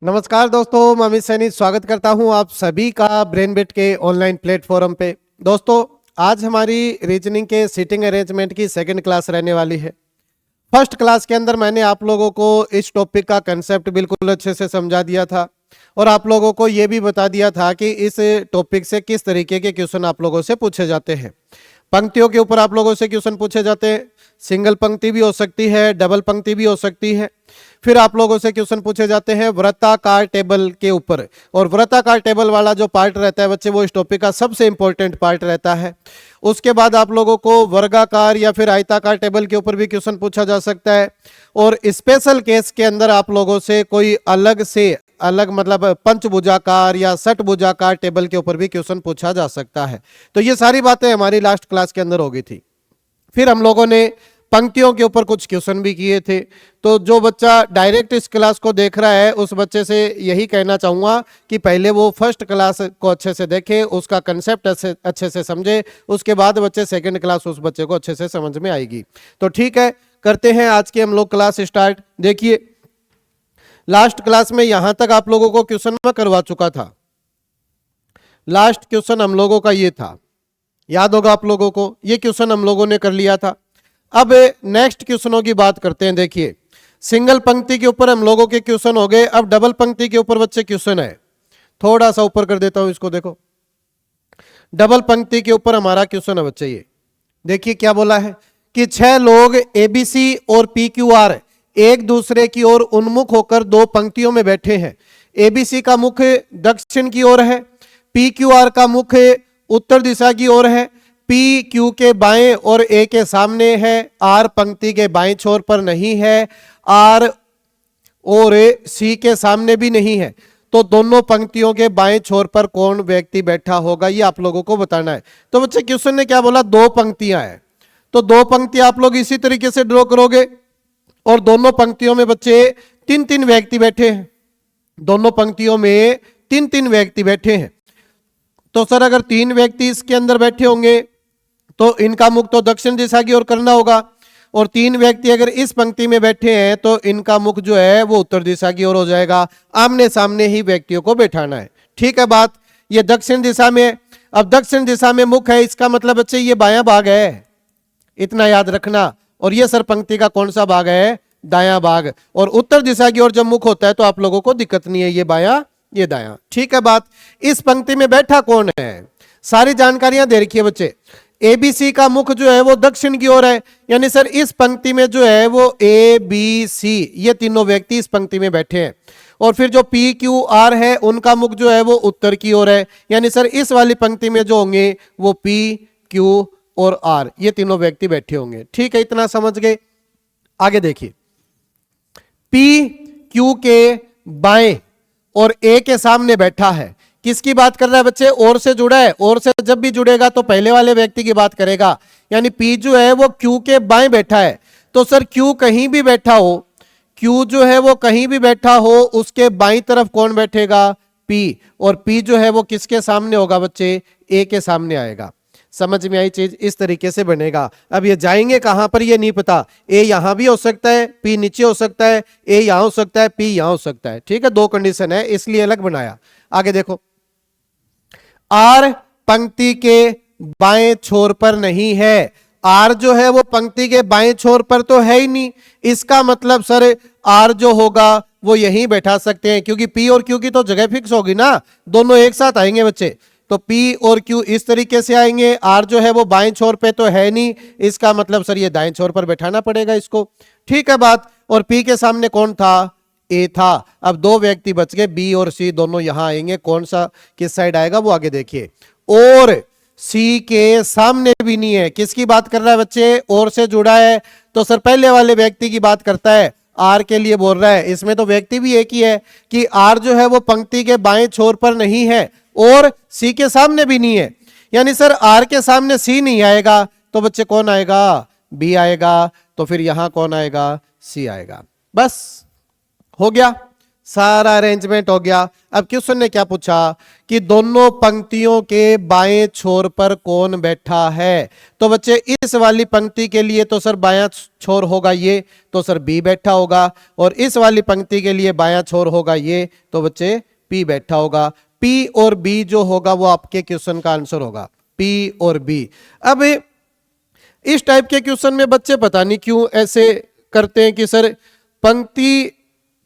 नमस्कार दोस्तों, मैं अमित सैनी स्वागत करता हूं आप सभी का ब्रेनबिट के ऑनलाइन प्लेटफॉर्म पे। दोस्तों, आज हमारी रीजनिंग के सीटिंग अरेंजमेंट की सेकंड क्लास रहने वाली है। फर्स्ट क्लास के अंदर मैंने आप लोगों को इस टॉपिक का कंसेप्ट बिल्कुल अच्छे से समझा दिया था और आप लोगों को यह भी बता दिया था कि इस टॉपिक से किस तरीके के क्वेश्चन आप लोगों से पूछे जाते हैं। पंक्तियों के ऊपर आप लोगों से क्वेश्चन पूछे जाते हैं। सिंगल पंक्ति भी हो सकती है, डबल पंक्ति भी हो सकती है। फिर आप लोगों से क्वेश्चन पूछे जाते हैं वृत्ताकार टेबल के ऊपर, और वृत्ताकार टेबल वाला जो पार्ट रहता है बच्चे, वो इस टॉपिक का सबसे इंपॉर्टेंट पार्ट रहता है। उसके बाद आप लोगों को वर्गाकार या फिर आयताकार टेबल के ऊपर भी क्वेश्चन पूछा जा सकता है, और स्पेशल केस के अंदर आप लोगों से कोई अलग मतलब पंचभुजाकार या षटभुजाकार टेबल के ऊपर भी क्वेश्चन पूछा जा सकता है। तो ये सारी बातें हमारी लास्ट क्लास के अंदर हो गई थी। फिर हम लोगों ने पंक्तियों के ऊपर कुछ क्वेश्चन भी किए थे। तो जो बच्चा डायरेक्ट इस क्लास को देख रहा है उस बच्चे से यही कहना चाहूंगा कि पहले वो फर्स्ट क्लास को अच्छे से देखे, उसका कंसेप्ट अच्छे से समझे, उसके बाद बच्चे सेकंड क्लास उस बच्चे को अच्छे से समझ में आएगी। तो ठीक है, करते हैं आज की हम लोग क्लास स्टार्ट। देखिए, लास्ट क्लास में यहां तक आप लोगों को क्वेश्चन मैं करवा चुका था। लास्ट क्वेश्चन हम लोगों का ये था, याद होगा आप लोगों को, ये क्वेश्चन हम लोगों ने कर लिया था। अब नेक्स्ट क्वेश्चनों की बात करते हैं। देखिए, सिंगल पंक्ति के ऊपर हम लोगों के क्वेश्चन हो गए। अब डबल पंक्ति के ऊपर बच्चे क्वेश्चन है। थोड़ा सा ऊपर कर देता हूं इसको, देखो डबल पंक्ति के ऊपर हमारा क्वेश्चन है बच्चे। ये देखिए क्या बोला है कि 6 लोग एबीसी और पीक्यूआर एक दूसरे की ओर उन्मुख होकर दो पंक्तियों में बैठे हैं। एबीसी का मुख दक्षिण की ओर है, पीक्यूआर का मुख उत्तर दिशा की ओर है, पी क्यू के बाएं और ए के सामने है, आर पंक्ति के बाएं छोर पर नहीं है, आर और सी के सामने भी नहीं है। तो दोनों पंक्तियों के बाएं छोर पर कौन व्यक्ति बैठा होगा, ये आप लोगों को बताना है। तो बच्चे क्वेश्चन ने क्या बोला, दो पंक्तियां हैं, तो दो पंक्तियां आप लोग इसी तरीके से ड्रॉ करोगे, और दोनों पंक्तियों में बच्चे 3-3 व्यक्ति बैठे हैं। दोनों पंक्तियों में 3-3 व्यक्ति बैठे हैं। तो सर अगर 3 व्यक्ति इसके अंदर बैठे होंगे तो इनका मुख तो दक्षिण दिशा की ओर करना होगा, और 3 व्यक्ति अगर इस पंक्ति में बैठे हैं तो इनका मुख जो है वो उत्तर दिशा की ओर हो जाएगा। आमने सामने ही व्यक्तियों को बैठाना है। ठीक है बात, ये दक्षिण दिशा में। अब दक्षिण दिशा में मुख है, इसका मतलब बच्चे ये बायां भाग है, इतना याद रखना। और ये सर पंक्ति का कौन सा भाग है, दायां भाग। और उत्तर दिशा की ओर जब मुख होता है तो आप लोगों को दिक्कत नहीं है, ये बायां ये दायां। ठीक है बात। इस पंक्ति में बैठा कौन है, सारी जानकारियां दे रखी है बच्चे। एबीसी का मुख जो है वो दक्षिण की ओर है, यानी सर इस पंक्ति में जो है वो ए बी सी ये तीनों व्यक्ति इस पंक्ति में बैठे हैं। और फिर जो पी क्यू आर है उनका मुख जो है वो उत्तर की ओर है, यानी सर इस वाली पंक्ति में जो होंगे वो पी क्यू और आर ये तीनों व्यक्ति बैठे होंगे। ठीक है, इतना समझ गए। आगे देखिए, पी क्यू के बाएं और ए के सामने बैठा है। किसकी बात कर रहा है बच्चे, और से जुड़ा है। और से जब भी जुड़ेगा तो पहले वाले व्यक्ति की बात करेगा, यानी पी जो है वो क्यू के बाएं बैठा है। तो सर क्यू कहीं भी बैठा हो, क्यू जो है वो कहीं भी बैठा हो, उसके बाईं तरफ कौन बैठेगा, पी। और पी जो है वो किसके सामने होगा बच्चे, ए के सामने आएगा। समझ में आई चीज, इस तरीके से बनेगा। अब ये जाएंगे कहां पर ये नहीं पता, ए यहां भी हो सकता है, पी नीचे हो सकता है, ए यहां हो सकता है, पी यहां हो सकता है। ठीक है, 2 कंडीशन है इसलिए अलग बनाया। आगे देखो, आर पंक्ति के बाएं छोर पर नहीं है। आर जो है वो पंक्ति के बाएं छोर पर तो है ही नहीं, इसका मतलब सर आर जो होगा वो यहीं बैठा सकते हैं, क्योंकि पी और क्यू की तो जगह फिक्स होगी ना, दोनों एक साथ आएंगे बच्चे। तो P और Q इस तरीके से आएंगे, R जो है वो बाएं छोर पे तो है नहीं, इसका मतलब सर ये दाएं छोर पर बैठाना पड़ेगा इसको। ठीक है बात। और P के सामने कौन था, A था। अब 2 व्यक्ति बच गए, B और C दोनों यहां आएंगे। कौन सा किस साइड आएगा वो आगे देखिए। और C के सामने भी नहीं है। किसकी बात कर रहा है बच्चे, और से जुड़ा है, तो सर पहले वाले व्यक्ति की बात करता है, आर के लिए बोल रहा है। इसमें तो व्यक्ति भी एक ही है कि आर जो है वो पंक्ति के बाएं छोर पर नहीं है और सी के सामने भी नहीं है, यानी सर आर के सामने सी नहीं आएगा, तो बच्चे कौन आएगा, बी आएगा। तो फिर यहां कौन आएगा, सी आएगा। बस हो गया, सारा अरेंजमेंट हो गया। अब क्वेश्चन ने क्या पूछा कि दोनों पंक्तियों के बाएं छोर पर कौन बैठा है। तो बच्चे इस वाली पंक्ति के लिए तो सर बायां छोर होगा ये, तो सर बी बैठा होगा, और इस वाली पंक्ति के लिए बायां छोर होगा ये, तो बच्चे पी बैठा होगा। पी और बी जो होगा वो आपके क्वेश्चन का आंसर होगा, पी और बी। अब इस टाइप के क्वेश्चन में बच्चे पता नहीं क्यों ऐसे करते हैं कि सर पंक्ति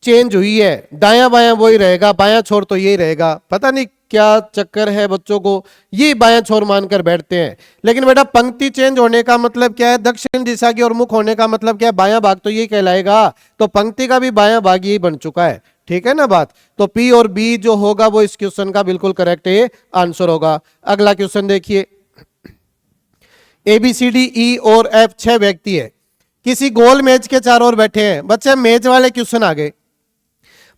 चेंज हुई है, दायां बायां वही रहेगा, बायां छोर तो यही रहेगा। पता नहीं क्या चक्कर है, बच्चों को ये बायां छोर मानकर बैठते हैं। लेकिन बेटा पंक्ति चेंज होने का मतलब क्या है, दक्षिण दिशा की ओर मुख होने का मतलब क्या है, बायां भाग तो यही कहलाएगा। तो पंक्ति का भी बायां भाग यही बन चुका है, ठीक है ना बात। तो पी और बी जो होगा वो इस क्वेश्चन का बिल्कुल करेक्ट आंसर होगा। अगला क्वेश्चन देखिए, ए बी सी डी ई और एफ 6 व्यक्ति है, किसी गोल मेज के चारों ओर बैठे हैं। बच्चे मेज वाले क्वेश्चन आ गए,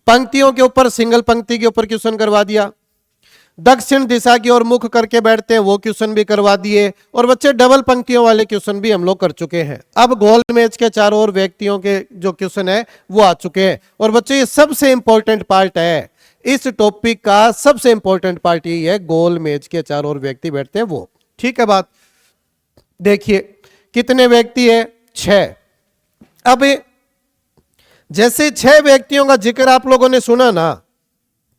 पंक्तियों के ऊपर सिंगल पंक्ति के ऊपर क्वेश्चन करवा दिया, दक्षिण दिशा की ओर मुख करके बैठते हैं वो क्वेश्चन भी करवा दिए, और बच्चे डबल पंक्तियों वाले क्वेश्चन भी हम लोग कर चुके हैं। अब गोल मेज के चारों ओर व्यक्तियों के जो क्वेश्चन है वो आ चुके हैं। और बच्चे ये सबसे इंपॉर्टेंट पार्ट है, इस टॉपिक का सबसे इंपॉर्टेंट पार्ट यही है, गोल मेज के चारों ओर व्यक्ति बैठते हैं वो, ठीक है बात। देखिए कितने व्यक्ति है, 6। अब जैसे 6 व्यक्तियों का जिक्र आप लोगों ने सुना ना,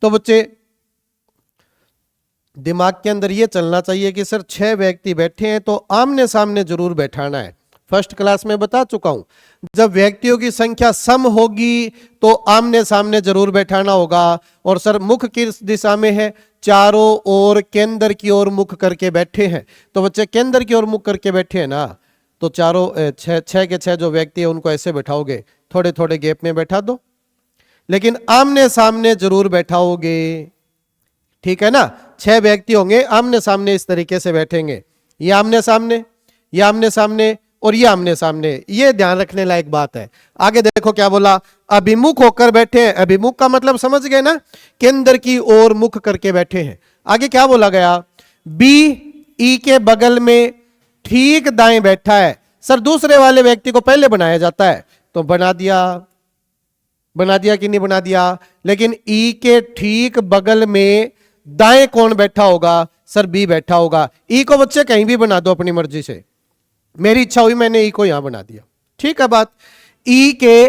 तो बच्चे दिमाग के अंदर यह चलना चाहिए कि सर 6 व्यक्ति बैठे हैं तो आमने सामने जरूर बैठाना है। फर्स्ट क्लास में बता चुका हूं, जब व्यक्तियों की संख्या सम होगी तो आमने सामने जरूर बैठाना होगा। और सर मुख किस दिशा में है, चारों ओर केंद्र की ओर मुख करके बैठे हैं। तो बच्चे केंद्र की ओर मुख करके बैठे हैं ना, तो चारों 6 के 6 जो व्यक्ति है उनको ऐसे बैठाओगे, थोड़े थोड़े गैप में बैठा दो, लेकिन आमने सामने जरूर बैठाओगे, ठीक है ना। 6 व्यक्ति होंगे आमने सामने, इस तरीके से बैठेंगे, ये आमने सामने, ये आमने सामने और ये आमने सामने। ये ध्यान रखने लायक बात है। आगे देखो क्या बोला, अभिमुख होकर बैठे हैं। अभिमुख का मतलब समझ गए ना, केंद्र की ओर मुख करके बैठे हैं। आगे क्या बोला गया, बी ई के बगल में ठीक दाएं बैठा है। सर दूसरे वाले व्यक्ति को पहले बनाया जाता है, तो बना दिया, बना दिया कि नहीं बना दिया। लेकिन ई के ठीक बगल में दाएं कौन बैठा होगा, सर बी बैठा होगा। ई को बच्चे कहीं भी बना दो अपनी मर्जी से, मेरी इच्छा हुई मैंने ई को यहां बना दिया, ठीक है बात। ई के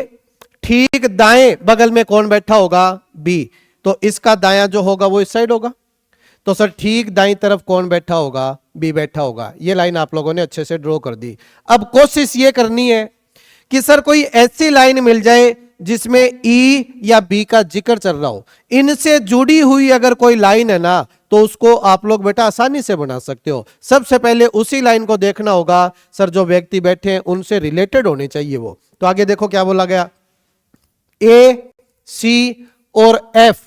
ठीक दाएं बगल में कौन बैठा होगा, बी, तो इसका दायां जो होगा वो इस साइड होगा। तो सर ठीक दाईं तरफ कौन बैठा होगा, बी बैठा होगा। ये लाइन आप लोगों ने अच्छे से ड्रॉ कर दी। अब कोशिश ये करनी है कि सर कोई ऐसी लाइन मिल जाए जिसमें ई या बी का जिक्र चल रहा हो, इनसे जुड़ी हुई अगर कोई लाइन है ना, तो उसको आप लोग बेटा आसानी से बना सकते हो। सबसे पहले उसी लाइन को देखना होगा, सर जो व्यक्ति बैठे हैं उनसे रिलेटेड होने चाहिए वो। तो आगे देखो क्या बोला गया, ए सी और एफ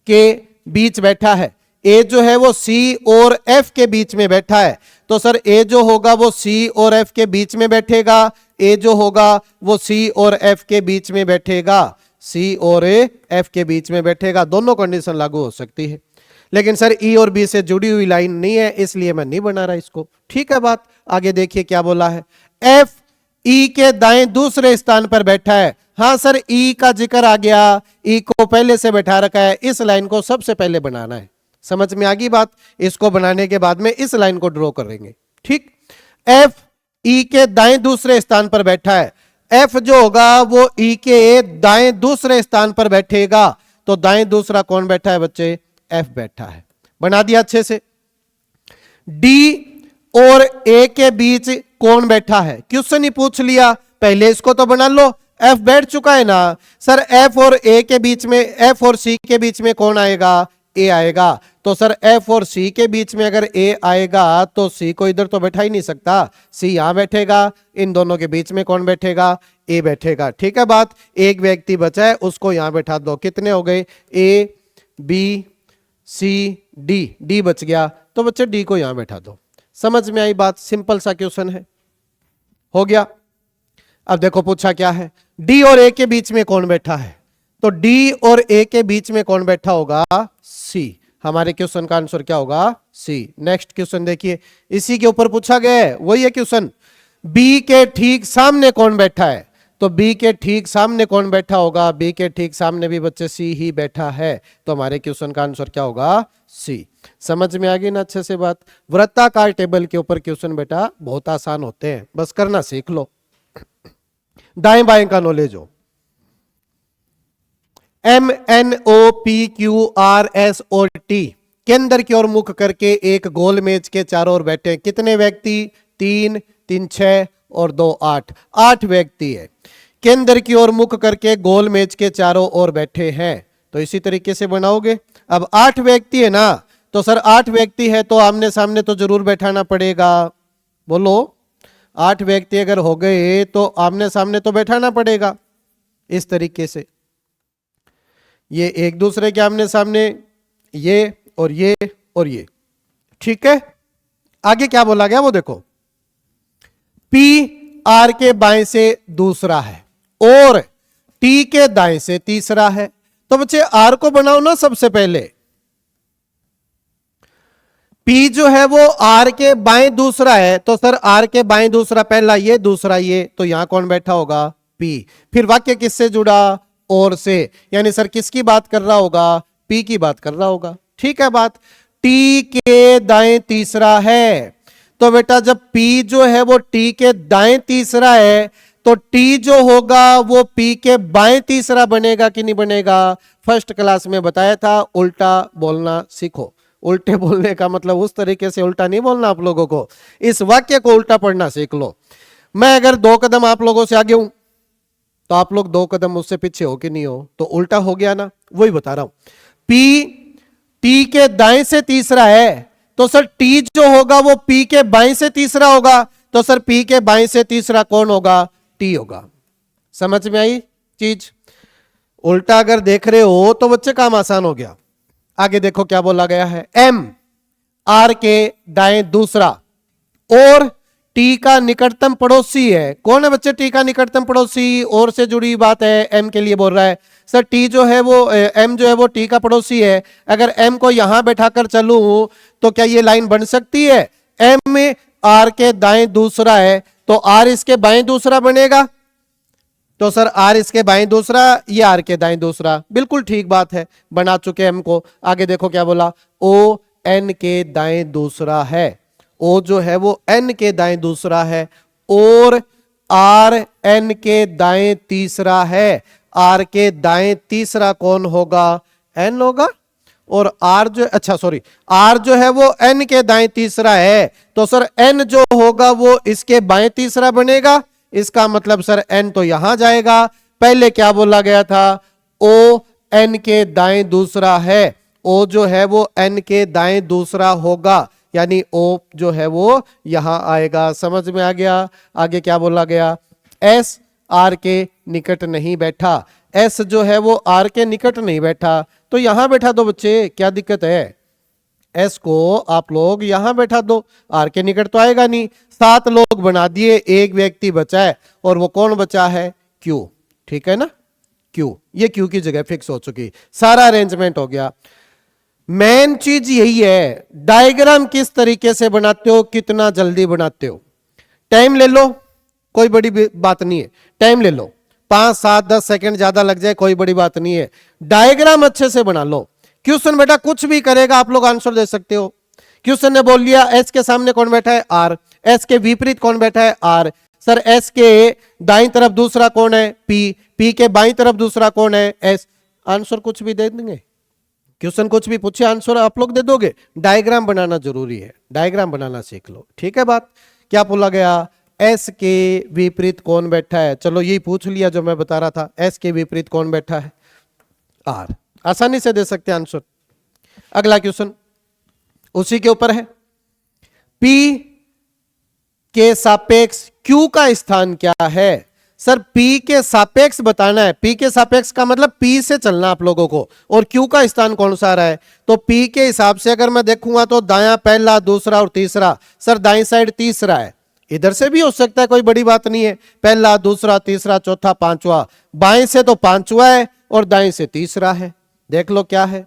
के बीच बैठा है। ए जो है वो सी और एफ के बीच में बैठा है, तो सर ए जो होगा वो सी और एफ के बीच में बैठेगा, ए जो होगा वो सी और एफ के बीच में बैठेगा, सी और एफ के बीच में बैठेगा। दोनों कंडीशन लागू हो सकती है, लेकिन सर ई और बी से जुड़ी हुई लाइन नहीं है, इसलिए मैं नहीं बना रहा इसको, ठीक है बात। आगे देखिए क्या बोला है, एफ ई के दाएं दूसरे स्थान पर बैठा है। हां सर ई का जिक्र आ गया, ई को पहले से बैठा रखा है, इस लाइन को सबसे पहले बनाना है। समझ में आ गई बात, इसको बनाने के बाद में इस लाइन को ड्रॉ करेंगे, ठीक। एफ ई के दाएं दूसरे स्थान पर बैठा है, एफ जो होगा वो ई के दाएं दूसरे स्थान पर बैठेगा, तो दाएं दूसरा कौन बैठा है बच्चे, एफ बैठा है। बना दिया अच्छे से। डी और ए के बीच कौन बैठा है, क्वेश्चन ही पूछ लिया, पहले इसको तो बना लो। एफ बैठ चुका है ना, सर एफ और ए के बीच में, एफ और सी के बीच में कौन आएगा, ए आएगा। तो सर एफ और सी के बीच में अगर ए आएगा तो सी को इधर तो बैठा ही नहीं सकता, सी यहां बैठेगा, इन दोनों के बीच में कौन बैठेगा, ए बैठेगा, ठीक है बात। एक व्यक्ति बचा है उसको यहां बैठा दो, कितने हो गए, A B C D, D बच गया, तो बच्चे डी को यहां बैठा दो। समझ में आई बात, सिंपल सा क्वेश्चन है, हो गया। अब देखो पूछा क्या है, डी और ए के बीच में कौन बैठा है, तो डी और ए के बीच में कौन बैठा होगा, सी। हमारे क्वेश्चन का आंसर क्या होगा, सी। नेक्स्ट क्वेश्चन देखिए, इसी के ऊपर पूछा गया है, वही है क्वेश्चन। बी के ठीक सामने कौन बैठा है, तो बी के ठीक सामने कौन बैठा होगा? बी के ठीक सामने भी बच्चे सी ही बैठा है, तो हमारे क्वेश्चन का आंसर क्या होगा? सी। समझ में आ गई ना अच्छे से बात? वृत्ताकार टेबल के ऊपर क्वेश्चन बेटा बहुत आसान होते हैं, बस करना सीख लो। दाएं बाएं का नॉलेज हो। M N O P Q R S और टी केंद्र की ओर मुख करके एक गोल मेज के चारों ओर बैठे हैं। कितने व्यक्ति? 3 3 6 और 2 8 8 व्यक्ति है। केंद्र की ओर मुख करके गोल मेज के चारों ओर बैठे हैं, तो इसी तरीके से बनाओगे। अब 8 व्यक्ति है ना, तो सर 8 व्यक्ति है तो आमने सामने तो जरूर बैठाना पड़ेगा। बोलो, 8 व्यक्ति अगर हो गए तो आमने सामने तो बैठाना पड़ेगा। इस तरीके से ये एक दूसरे के आमने सामने, ये और ये और ये, ठीक है। आगे क्या बोला गया वो देखो, पी आर के बाएं से दूसरा है और टी के दाएं से तीसरा है। तो बच्चे आर को बनाओ ना सबसे पहले। पी जो है वो आर के बाएं दूसरा है, तो सर आर के बाएं दूसरा, पहला ये दूसरा ये, तो यहां कौन बैठा होगा? पी। फिर वाक्य किससे जुड़ा? और से, यानी सर किसकी बात कर रहा होगा? पी की बात कर रहा होगा, ठीक है बात। टी के दाएं तीसरा है, तो बेटा जब पी जो है वो टी के दाएं तीसरा है, तो टी जो होगा वो पी के बाएं तीसरा बनेगा कि नहीं बनेगा? फर्स्ट क्लास में बताया था, उल्टा बोलना सीखो। उल्टे बोलने का मतलब उस तरीके से उल्टा नहीं बोलना आप लोगों को, इस वाक्य को उल्टा पढ़ना सीख लो। मैं अगर 2 कदम आप लोगों से आगे हूं तो आप लोग 2 कदम मुझसे पीछे हो कि नहीं हो, तो उल्टा हो गया ना, वही बता रहा हूं। पी टी के दाएं से तीसरा है, तो सर टी जो होगा वो पी के बाएं से तीसरा होगा, तो सर पी के बाएं से तीसरा कौन होगा? टी होगा। समझ में आई चीज? उल्टा अगर देख रहे हो तो बच्चे काम आसान हो गया। आगे देखो क्या बोला गया है, एम आर के दाएं दूसरा और टी का निकटतम पड़ोसी है। कौन है बच्चे टी का निकटतम पड़ोसी? और से जुड़ी बात है, एम के लिए बोल रहा है। सर टी जो है वो एम जो है वो टी का पड़ोसी है। अगर एम को यहां बैठाकर चलूं तो क्या ये लाइन बन सकती है? एम आर के दाएं दूसरा है, तो आर इसके बाएं दूसरा बनेगा, तो सर आर इसके बाएं दूसरा, ये आर के दाएं दूसरा, बिल्कुल ठीक बात है, बना चुके एम को। आगे देखो क्या बोला, ओ एन के दाएं दूसरा है। ओ जो है वो एन के दाएं दूसरा है और आर एन के दाएं तीसरा है। आर के दाएं तीसरा कौन होगा? एन होगा। और आर जो, अच्छा सॉरी, आर जो है वो एन के दाएं तीसरा है, तो सर एन जो होगा वो इसके बाएं तीसरा बनेगा। इसका मतलब सर एन तो यहां जाएगा। पहले क्या बोला गया था? ओ एन के दाएं दूसरा है। ओ जो है वो एन के दाएं दूसरा होगा, यानी ओ जो है वो यहां आएगा। समझ में आ गया? आगे क्या बोला गया, एस आर के निकट नहीं बैठा। एस जो है वो आर के निकट नहीं बैठा, तो यहां बैठा दो बच्चे, क्या दिक्कत है? एस को आप लोग यहां बैठा दो, आर के निकट तो आएगा नहीं। 7 लोग बना दिए, एक व्यक्ति बचा है, और वो कौन बचा है? क्यू, ठीक है ना, क्यू। ये क्यू की जगह फिक्स हो चुकी, सारा अरेंजमेंट हो गया। मेन चीज यही है, डायग्राम किस तरीके से बनाते हो, कितना जल्दी बनाते हो। टाइम ले लो, कोई बड़ी बात नहीं है, टाइम ले लो, 5 7 10 सेकंड ज्यादा लग जाए कोई बड़ी बात नहीं है। डायग्राम अच्छे से बना लो। क्वेश्चन बेटा कुछ भी करेगा, आप लोग आंसर दे सकते हो। क्वेश्चन ने बोल लिया एस के सामने कौन बैठा है? आर। एस के विपरीत कौन बैठा है? आर। सर एस के दाईं तरफ दूसरा कौन है? पी। पी के बाईं तरफ दूसरा कौन है? एस। आंसर कुछ भी दे देंगे, क्वेश्चन कुछ भी पूछे आंसर आप लोग दे दोगे। डायग्राम बनाना जरूरी है, डायग्राम बनाना सीख लो, ठीक है बात। क्या बोला गया? एस के विपरीत कौन बैठा है? चलो यही पूछ लिया जो मैं बता रहा था, एस के विपरीत कौन बैठा है? आर। आसानी से दे सकते हैं आंसर। अगला क्वेश्चन उसी के ऊपर है, पी के सापेक्ष क्यू का स्थान क्या है? सर पी के सापेक्ष बताना है। पी के सापेक्ष का मतलब पी से चलना आप लोगों को, और क्यू का स्थान कौन सा रहा है? तो पी के हिसाब से अगर मैं देखूंगा तो दायां पहला, दूसरा और तीसरा। सर दाईं साइड तीसरा है, इधर से भी हो सकता है, कोई बड़ी बात नहीं है। पहला, दूसरा, तीसरा, चौथा, पांचवा। बाएं से तो पांचवा है और दाएं से तीसरा है। देख लो क्या है,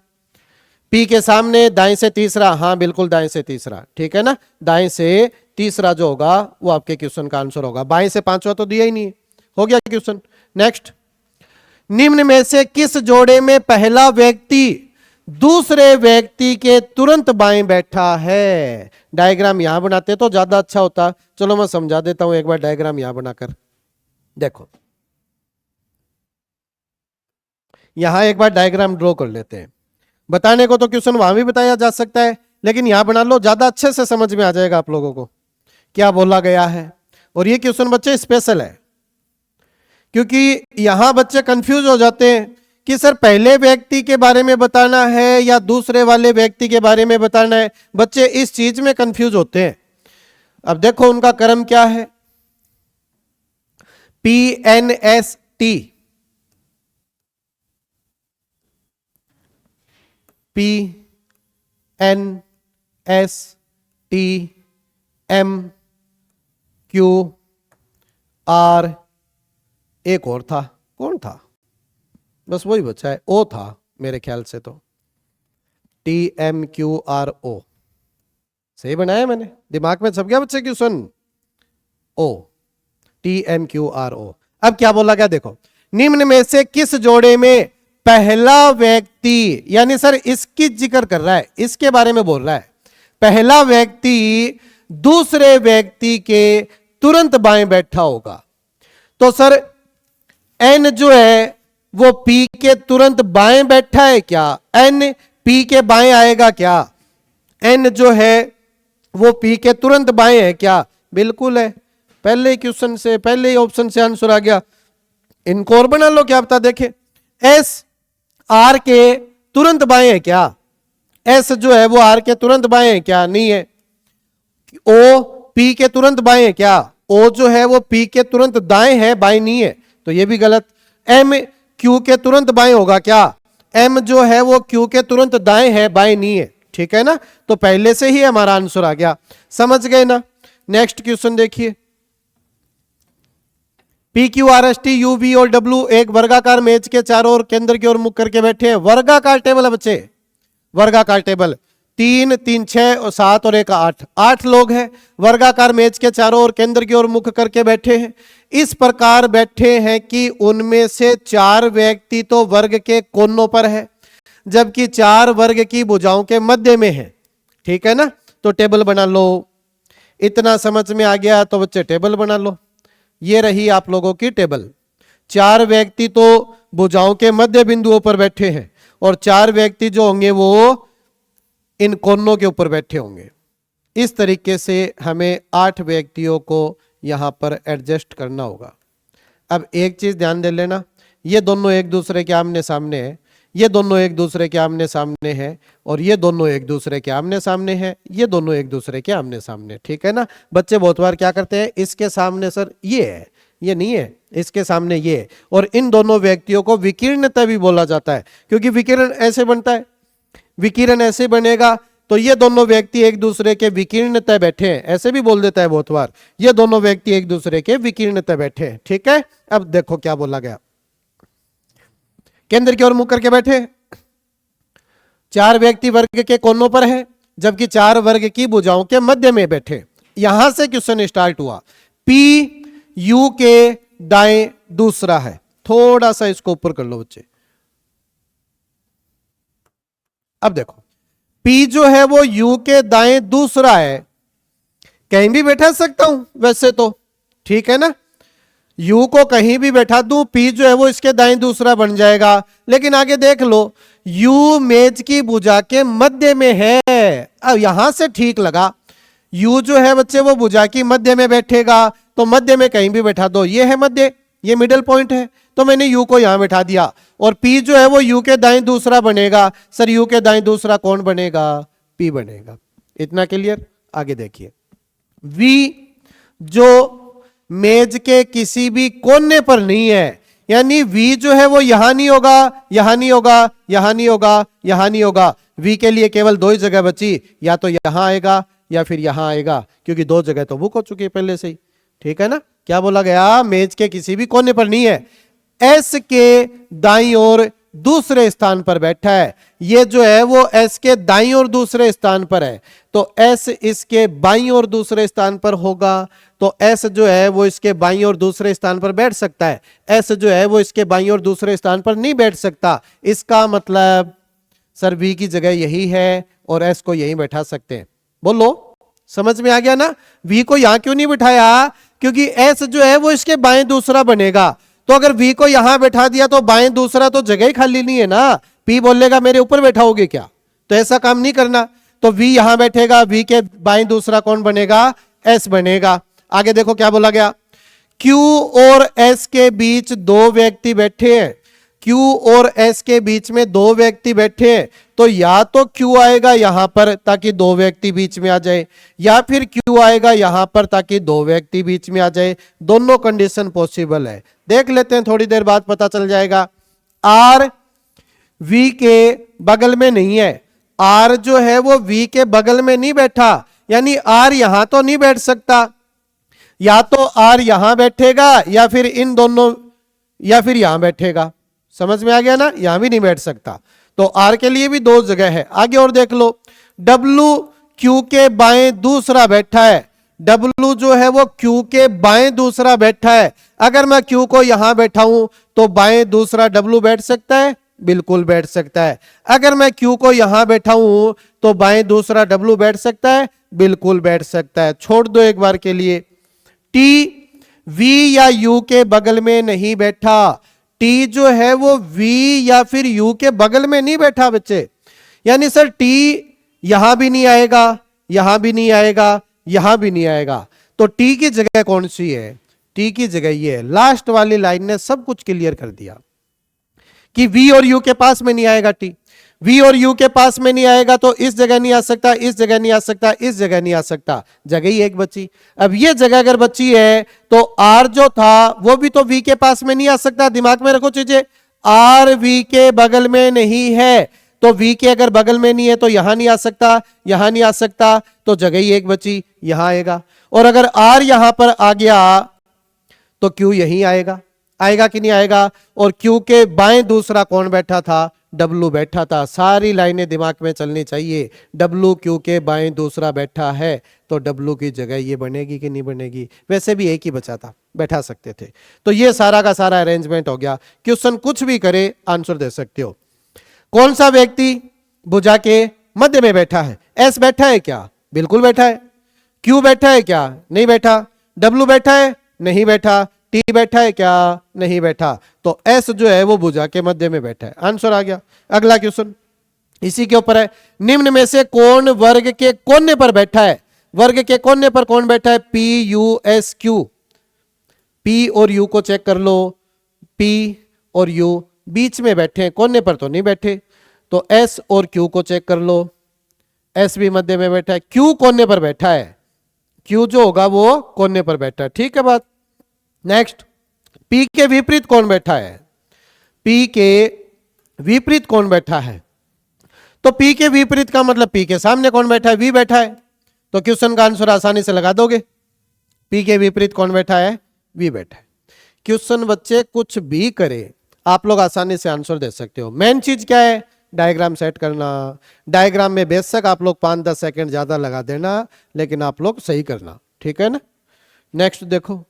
पी के सामने दाएं से तीसरा, हाँ बिल्कुल दाएं से तीसरा, ठीक है ना। दाएं से तीसरा जो होगा वो आपके क्वेश्चन का आंसर होगा। बाएं से पांचवा तो दिया ही नहीं है, हो गया क्वेश्चन। नेक्स्ट, निम्न में से किस जोड़े में पहला व्यक्ति दूसरे व्यक्ति के तुरंत बाएं बैठा है? डायग्राम यहां बनाते तो ज्यादा अच्छा होता। चलो मैं समझा देता हूं एक बार डायग्राम यहां बनाकर। देखो यहां एक बार डायग्राम ड्रॉ कर लेते हैं। बताने को तो क्वेश्चन वहां भी बताया जा सकता है, लेकिन यहां बना लो, ज्यादा अच्छे से समझ में आ जाएगा आप लोगों को क्या बोला गया है। और ये क्वेश्चन बच्चे स्पेशल है, क्योंकि यहां बच्चे कंफ्यूज हो जाते हैं कि सर पहले व्यक्ति के बारे में बताना है या दूसरे वाले व्यक्ति के बारे में बताना है। बच्चे इस चीज में कंफ्यूज होते हैं। अब देखो उनका क्रम क्या है, PNST, PNSTMQR, एक और था, कौन था? बस वही बचा है, ओ था मेरे ख्याल से तो, TMQRO। सही बनाया मैंने, दिमाग में छप गया बच्चे क्वेश्चन, ओ, TMQRO। अब क्या बोला गया देखो, निम्न में से किस जोड़े में पहला व्यक्ति, यानी सर इसकी जिक्र कर रहा है, इसके बारे में बोल रहा है, पहला व्यक्ति दूसरे व्यक्ति के तुरंत बाएं बैठा होगा। तो सर N जो है वो P के तुरंत बाएं बैठा है क्या? N P के बाएं आएगा क्या? N जो है वो P के तुरंत बाएं है क्या? बिल्कुल है। पहले ही क्वेश्चन से, पहले ही ऑप्शन से आंसर आ गया। इनको और बना लो, क्या पता देखे। S R के तुरंत बाएं है क्या? S जो है वो R के तुरंत बाएं है क्या? नहीं है। O P के तुरंत बाएं है क्या? O जो है वो P के तुरंत दाएं है, बाएं नहीं है, तो ये भी गलत। M Q के तुरंत बाएं होगा क्या? M जो है वो Q के तुरंत दाएं है, बाएं नहीं है, ठीक है ना। तो पहले से ही हमारा आंसर आ गया, समझ गए ना। नेक्स्ट क्वेश्चन देखिए, PQRST UV और W एक वर्गाकार मेज के चारों ओर केंद्र की ओर मुख करके बैठे हैं। वर्गाकार टेबल है बच्चे, वर्गाकार टेबल, 3 3 6 और 7 और 1 8, 8 लोग हैं। वर्गाकार मेज के चारों ओर केंद्र की ओर मुख करके बैठे हैं। इस प्रकार बैठे हैं कि उनमें से 4 व्यक्ति तो वर्ग के कोनों पर है, जबकि 4 वर्ग की भुजाओं के मध्य में है, ठीक है ना। तो टेबल बना लो। इतना समझ में आ गया तो बच्चे टेबल बना लो। ये रही आप लोगों की टेबल। 4 व्यक्ति तो भुजाओं के मध्य बिंदुओं पर बैठे हैं और 4 व्यक्ति जो होंगे वो इन कोनों के ऊपर बैठे होंगे। इस तरीके से हमें 8 व्यक्तियों को यहां पर एडजस्ट करना होगा। अब एक चीज ध्यान दे लेना, ये दोनों एक दूसरे के आमने सामने है, ये दोनों एक दूसरे के आमने सामने है, और ये दोनों एक दूसरे के आमने सामने है, ये दोनों एक दूसरे के आमने सामने, ठीक है ना। बच्चे बहुत बार क्या करते हैं, इसके सामने सर ये है, ये नहीं है, इसके सामने ये है। और इन दोनों व्यक्तियों को विकीर्णता भी बोला जाता है, क्योंकि विकिरण ऐसे बनता है, विकिरण ऐसे बनेगा तो ये दोनों व्यक्ति एक दूसरे के विकीर्णता बैठे हैं, ऐसे भी बोल देता है बहुत बार, ये दोनों व्यक्ति एक दूसरे के विकीर्णता बैठे हैं, ठीक है। अब देखो क्या बोला गया, केंद्र की ओर मुख करके बैठे, 4 व्यक्ति वर्ग के कोनों पर है, जबकि 4 वर्ग की भुजाओं के मध्य में बैठे। यहां से क्वेश्चन स्टार्ट हुआ। P U के दाएं दूसरा है, थोड़ा सा इसको ऊपर कर लो बच्चे। अब देखो P जो है वो U के दाएं दूसरा है, कहीं भी बैठा सकता हूं वैसे तो, ठीक है ना। U को कहीं भी बैठा दूं, P जो है वो इसके दाएं दूसरा बन जाएगा। लेकिन आगे देख लो, U मेज की भुजा के मध्य में है। अब यहां से ठीक लगा, U जो है बच्चे वो भुजा की मध्य में बैठेगा, तो मध्य में कहीं भी बैठा दो, ये है मध्य, ये मिडिल पॉइंट है, तो मैंने U को यहां बैठा दिया। और P जो है वो U के दाएं दूसरा बनेगा। सर U के दाएं दूसरा कौन बनेगा? P बनेगा। इतना क्लियर? आगे देखिए, V जो मेज के किसी भी कोने पर नहीं है, यानी V जो है वो यहां नहीं होगा, यहां नहीं होगा, यहां नहीं होगा, यहां नहीं होगा। V के लिए केवल 2 ही जगह बची, या तो यहां आएगा या फिर यहां आएगा, क्योंकि 2 जगह तो बुक हो चुकी है पहले से ही, ठीक है ना। क्या बोला गया? मेज के किसी भी कोने पर नहीं है। S के दाईं ओर दूसरे स्थान पर बैठा है, ये जो है वो S के दाईं ओर दूसरे स्थान पर है, तो S इसके बाईं ओर दूसरे स्थान पर होगा, तो S जो है वो इसके बाईं ओर दूसरे स्थान पर बैठ सकता है, S जो है वो इसके बाईं ओर दूसरे स्थान पर नहीं बैठ सकता। इसका मतलब सर V की जगह यही है और S को यहीं बैठा सकते हैं। बोलो, समझ में आ गया ना? V को यहां क्यों नहीं बिठाया? क्योंकि S जो है वो इसके बाएं दूसरा बनेगा, तो अगर V को यहां बैठा दिया तो बाएं दूसरा तो जगह ही खाली नहीं है ना। P बोलेगा मेरे ऊपर बैठाओगे क्या, तो ऐसा काम नहीं करना। तो V यहां बैठेगा, V के बाएं दूसरा कौन बनेगा? S बनेगा। आगे देखो क्या बोला गया, Q और S के बीच दो व्यक्ति बैठे हैं, Q और S के बीच में दो व्यक्ति बैठे हैं, तो या तो Q आएगा यहां पर ताकि दो व्यक्ति बीच में आ जाए, या फिर Q आएगा यहां पर ताकि दो व्यक्ति बीच में आ जाए। दोनों कंडीशन पॉसिबल है, देख लेते हैं, थोड़ी देर बाद पता चल जाएगा। R V के बगल में नहीं है, R जो है वो V के बगल में नहीं बैठा, यानी R यहां तो नहीं बैठ सकता, या तो R यहां बैठेगा या फिर इन दोनों, या फिर यहां बैठेगा। समझ में आ गया ना? यहां भी नहीं बैठ सकता, तो R के लिए भी दो जगह है। आगे और देख लो, W Q के बाएं दूसरा बैठा है, W जो है वो Q के बाएं दूसरा बैठा है। अगर मैं Q को यहां बैठाऊं तो बाएं दूसरा W बैठ सकता है, बिल्कुल बैठ सकता है। अगर मैं Q को यहां बैठाऊं तो बाएं दूसरा W बैठ सकता है, बिल्कुल बैठ सकता है। छोड़ दो एक बार के लिए। T V या U के बगल में नहीं बैठा, T जो है वो V या फिर U के बगल में नहीं बैठा बच्चे, यानी सर T यहां भी नहीं आएगा, यहां भी नहीं आएगा, यहां भी नहीं आएगा, तो T की जगह कौन सी है? T की जगह ये है। लास्ट वाली लाइन ने सब कुछ क्लियर कर दिया कि V और U के पास में नहीं आएगा T, V और U के पास में नहीं आएगा तो इस जगह नहीं आ सकता, इस जगह नहीं आ सकता, इस जगह नहीं आ सकता, जगह ही एक बची। अब ये जगह अगर बची है तो R जो था वो भी तो V के पास में नहीं आ सकता। दिमाग में रखो चीजें, R V के बगल में नहीं है, तो V के अगर बगल में नहीं है तो यहां नहीं आ सकता, यहां नहीं आ सकता, तो जगह ही एक बची, यहां आएगा। और अगर R यहां पर आ गया तो Q यहीं आएगा, आएगा कि नहीं आएगा? और Q के बाएं दूसरा कौन बैठा था? W बैठा था। सारी लाइनें दिमाग में चलनी चाहिए। W Q के बाएं दूसरा बैठा है तो W की जगह ये बनेगी कि नहीं बनेगी? वैसे भी एक ही बचा था, बैठा सकते थे। तो ये सारा का सारा अरेंजमेंट हो गया। क्वेश्चन कुछ भी करे आंसर दे सकते हो। कौन सा व्यक्ति भुजा के मध्य में बैठा है? S बैठा है क्या? बिल्कुल बैठा है। Q बैठा है क्या? नहीं बैठा। W बैठा है? नहीं बैठा। T बैठा है क्या? नहीं बैठा। तो S जो है वो भुजा के मध्य में बैठा है। आंसर आ गया। अगला क्वेश्चन इसी के ऊपर है। निम्न में से कौन वर्ग के कोने पर बैठा है? वर्ग के कोने पर कौन बैठा है? P U S Q। P और U को चेक कर लो, P और U बीच में बैठे हैं, कोने पर तो नहीं बैठे। तो S और Q को चेक कर लो, S भी मध्य में बैठा है, Q कोने पर बैठा है, Q जो होगा वो कोने पर बैठा है। ठीक है बात। नेक्स्ट, P के विपरीत कौन बैठा है? P के विपरीत कौन बैठा है? तो P के विपरीत का मतलब P के सामने कौन बैठा है? V बैठा है। तो क्वेश्चन का आंसर आसानी से लगा दोगे। P के विपरीत कौन बैठा है? V बैठा है। क्वेश्चन बच्चे कुछ भी करे आप लोग आसानी से आंसर दे सकते हो। मेन चीज क्या है? डायग्राम सेट करना। डायग्राम में बेशक आप लोग 5-10 सेकंड ज्यादा लगा देना, लेकिन आप लोग सही करना, ठीक है ना। नेक्स्ट देखो,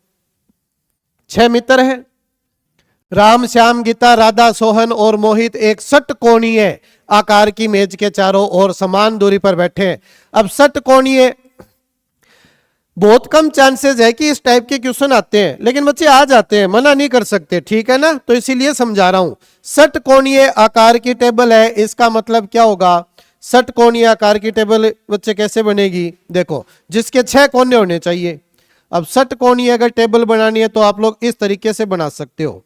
6 मित्र हैं, राम, श्याम, गीता, राधा, सोहन और मोहित एक षटकोणीय आकार की मेज के चारों ओर समान दूरी पर बैठे हैं। अब षटकोणीय बहुत कम चांसेस है कि इस टाइप के क्वेश्चन आते हैं, लेकिन बच्चे आ जाते हैं, मना नहीं कर सकते, ठीक है ना। तो इसीलिए समझा रहा हूं। षटकोणीय आकार की टेबल है, इसका मतलब क्या होगा? षटकोणीय आकार की टेबल बच्चे कैसे बनेगी? देखो, जिसके 6 कोने होने चाहिए। अब षटकोणीय अगर टेबल बनानी है तो आप लोग इस तरीके से बना सकते हो,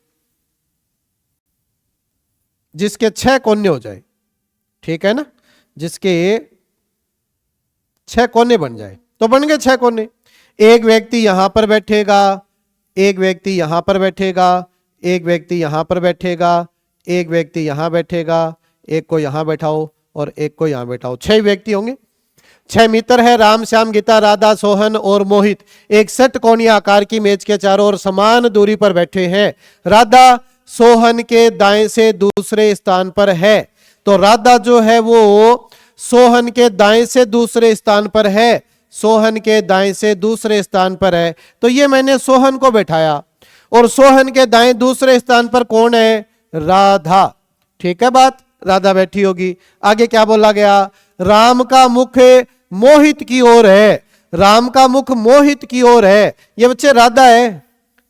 जिसके 6 कोने हो जाए, ठीक है ना। जिसके 6 कोने बन जाए तो बन गए 6 कोने। एक व्यक्ति यहां पर बैठेगा, एक व्यक्ति यहां पर बैठेगा, एक व्यक्ति यहां पर बैठेगा, एक व्यक्ति यहां बैठेगा, एक को यहां बैठाओ और एक को यहां बैठाओ। 6 व्यक्ति होंगे। 6 मित्र है, राम, श्याम, गीता, राधा, सोहन और मोहित एक षटकोणीय आकार की मेज के चारों ओर समान दूरी पर बैठे हैं। राधा सोहन के दाएं से दूसरे स्थान पर है। तो राधा जो है वो सोहन के दाएं से दूसरे स्थान पर है, सोहन के दाएं से दूसरे स्थान पर है। तो ये मैंने सोहन को बैठाया और सोहन के दाएं दूसरे स्थान पर कौन है? राधा। ठीक है बात, राधा बैठी होगी। आगे क्या बोला गया? राम का मुख मोहित की ओर है, राम का मुख मोहित की ओर है। ये बच्चे राधा है,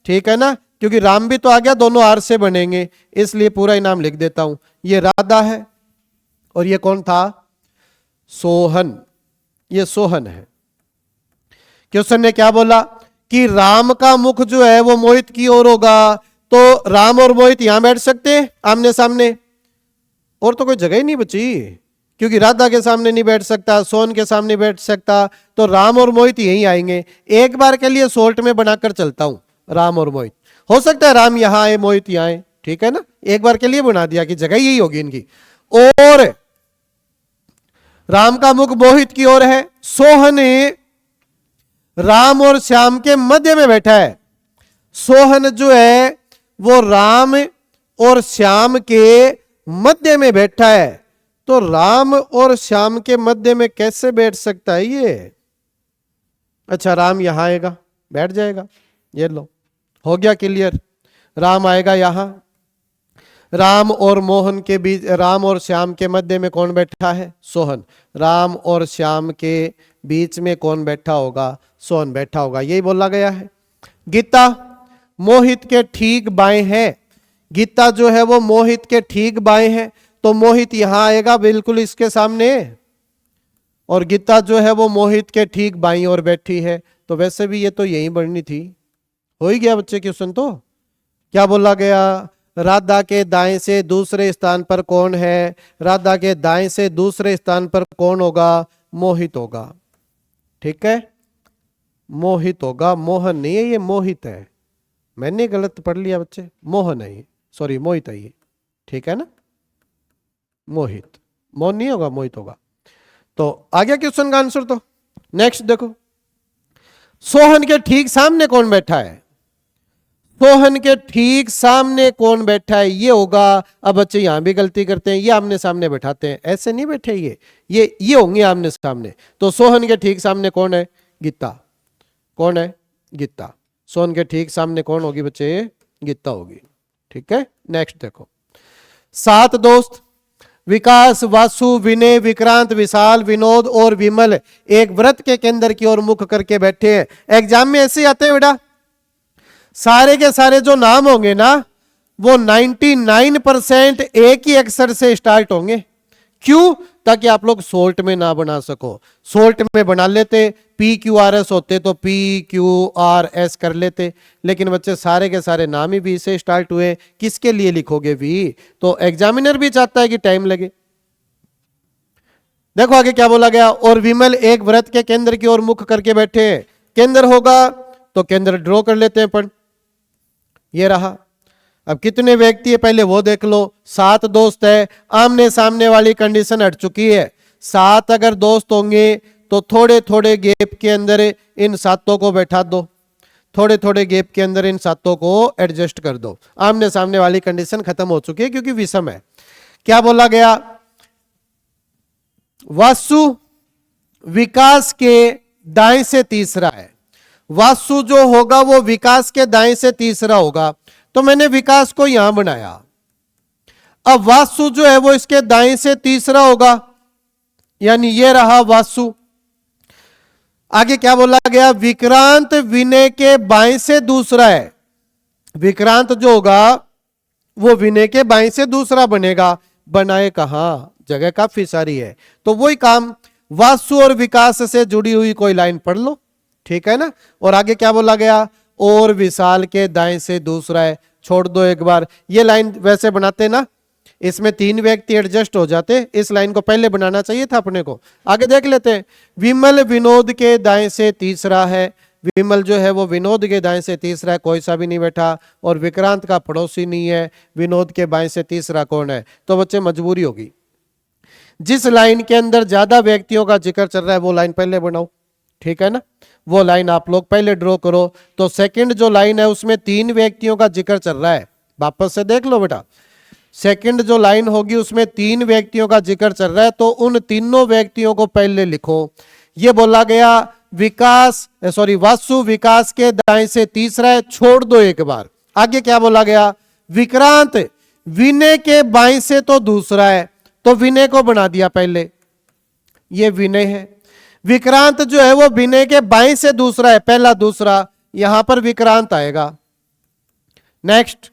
ठीक है ना, क्योंकि राम भी तो आ गया, दोनों आर से बनेंगे, इसलिए पूरा ही नाम लिख देता हूं। ये राधा है और ये कौन था? सोहन। ये सोहन है। क्वेश्चन ने क्या बोला कि राम का मुख जो है वो मोहित की ओर होगा, तो राम और मोहित यहां बैठ सकते हैं आमने सामने, और तो कोई जगह ही नहीं बची, क्योंकि राधा के सामने नहीं बैठ सकता, सोहन के सामने बैठ सकता, तो राम और मोहित यहीं आएंगे। एक बार के लिए सोल्ट में बनाकर चलता हूं, राम और मोहित। हो सकता है राम यहां आए, मोहित यहां आए, ठीक है ना, एक बार के लिए बना दिया कि जगह यही होगी इनकी। और राम का मुख मोहित की ओर है, सोहन राम और श्याम के मध्य में बैठा है। सोहन जो है वो राम और श्याम के मध्य में बैठा है। तो राम और श्याम के मध्य में कैसे बैठ सकता है ये? अच्छा, राम यहां आएगा, बैठ जाएगा, ये लो, हो गया क्लियर। राम आएगा यहां, राम और मोहन के बीच, राम और श्याम के मध्य में कौन बैठा है? सोहन। राम और श्याम के बीच में कौन बैठा होगा? सोहन बैठा होगा, यही बोला गया है। गीता मोहित के ठीक बाएं है, गीता जो है वो मोहित के ठीक बाएं है, तो मोहित यहां आएगा बिल्कुल इसके सामने, और गीता जो है वो मोहित के ठीक बाईं ओर बैठी है। तो वैसे भी ये तो यही बननी थी। हो ही गया बच्चे क्वेश्चन। तो क्या बोला गया? राधा के दाएं से दूसरे स्थान पर कौन है? राधा के दाएं से दूसरे स्थान पर कौन होगा? मोहित होगा। ठीक है, मोहित होगा, मोहन नहीं है, ये मोहित है। मैंने गलत पढ़ लिया बच्चे, मोहन है ये, सॉरी मोहित है ये, ठीक है ना, मोहित। मोहन नहीं होगा, मोहित होगा। तो आ गया क्वेश्चन का आंसर। तो नेक्स्ट देखो, सोहन के ठीक सामने कौन बैठा है? सोहन के ठीक सामने कौन बैठा है ये होगा। अब बच्चे यहां भी गलती करते हैं, ये आमने सामने बैठाते हैं, ऐसे नहीं बैठे, ये होंगे आमने सामने। तो सोहन के ठीक सामने कौन है? गीता। कौन है? गीता। सोहन के ठीक सामने कौन होगी बच्चे? गीता होगी। ठीक है, नेक्स्ट देखो, 7 दोस्त विकास, वासु, विनय, विक्रांत, विशाल, विनोद और विमल एक व्रत के केंद्र की ओर मुख करके बैठे हैं। एग्जाम में ऐसे आते हैं बेटा, सारे के सारे जो नाम होंगे ना वो 99% एक ही अक्षर से स्टार्ट होंगे। क्यों? ताकि आप लोग सोल्ट में ना बना सको। सोल्ट में बना लेते, PQRS होते तो PQRS कर लेते, लेकिन बच्चे सारे के सारे नाम ही V से स्टार्ट हुए, किसके लिए लिखोगे V? तो एग्जामिनर भी चाहता है कि टाइम लगे। देखो आगे क्या बोला गया, और विमल एक व्रत के केंद्र की ओर मुख करके बैठे हैं। केंद्र होगा तो केंद्र ड्रॉ कर लेते हैं अपन, ये रहा। अब कितने व्यक्ति है पहले वो देख लो। 7 दोस्त है, आमने सामने वाली कंडीशन हट चुकी है। 7 अगर दोस्त होंगे तो थोड़े थोड़े गैप के अंदर इन 7 को बैठा दो, थोड़े थोड़े गैप के अंदर इन 7 को एडजस्ट कर दो। आमने सामने वाली कंडीशन खत्म हो चुकी है क्योंकि विषम है। क्या बोला गया? वासु विकास के दाएं से तीसरा है। वासु जो होगा वो विकास के दाएं से तीसरा होगा, तो मैंने विकास को यहां बनाया। अब वासु जो है वो इसके दाएं से तीसरा होगा, यानी ये रहा वासु। आगे क्या बोला गया? विक्रांत विनय के बाएं से दूसरा है। विक्रांत जो होगा वो विनय के बाएं से दूसरा बनेगा। बनाए कहां? जगह काफी सारी है, तो वही काम, वासु और विकास से जुड़ी हुई कोई लाइन पढ़ लो, ठीक है ना। और आगे क्या बोला गया? और विशाल के दाएं से दूसरा है। छोड़ दो एक बार, ये लाइन वैसे बनाते ना, इसमें 3 व्यक्ति एडजस्ट हो जाते, इस लाइन को पहले बनाना चाहिए था अपने को। आगे देख लेते हैं, विमल विनोद के दाएं से तीसरा है। विमल जो है वो विनोद के दाएं से तीसरा है, कोई सा भी नहीं बैठा, और विक्रांत का पड़ोसी नहीं है। विनोद के बाएं से तीसरा कौन है? तो बच्चे मजबूरी होगी, जिस लाइन के अंदर ज्यादा व्यक्तियों का जिक्र चल रहा है वो लाइन पहले बनाओ, ठीक है ना। वो लाइन आप लोग पहले ड्रॉ करो। तो सेकंड जो लाइन है उसमें 3 व्यक्तियों का जिक्र चल रहा है, वापस से देख लो बेटा, सेकंड जो लाइन होगी उसमें 3 व्यक्तियों का जिक्र चल रहा है, तो उन तीनों व्यक्तियों को पहले लिखो। ये बोला गया वासु विकास के दाएं से तीसरा है, छोड़ दो एक बार। आगे क्या बोला गया, विक्रांत विनय के बाएं से तो दूसरा है, तो विनय को बना दिया पहले, ये विनय है। विक्रांत जो है वो विनय के बाएं से दूसरा है, पहला दूसरा, यहां पर विक्रांत आएगा। नेक्स्ट,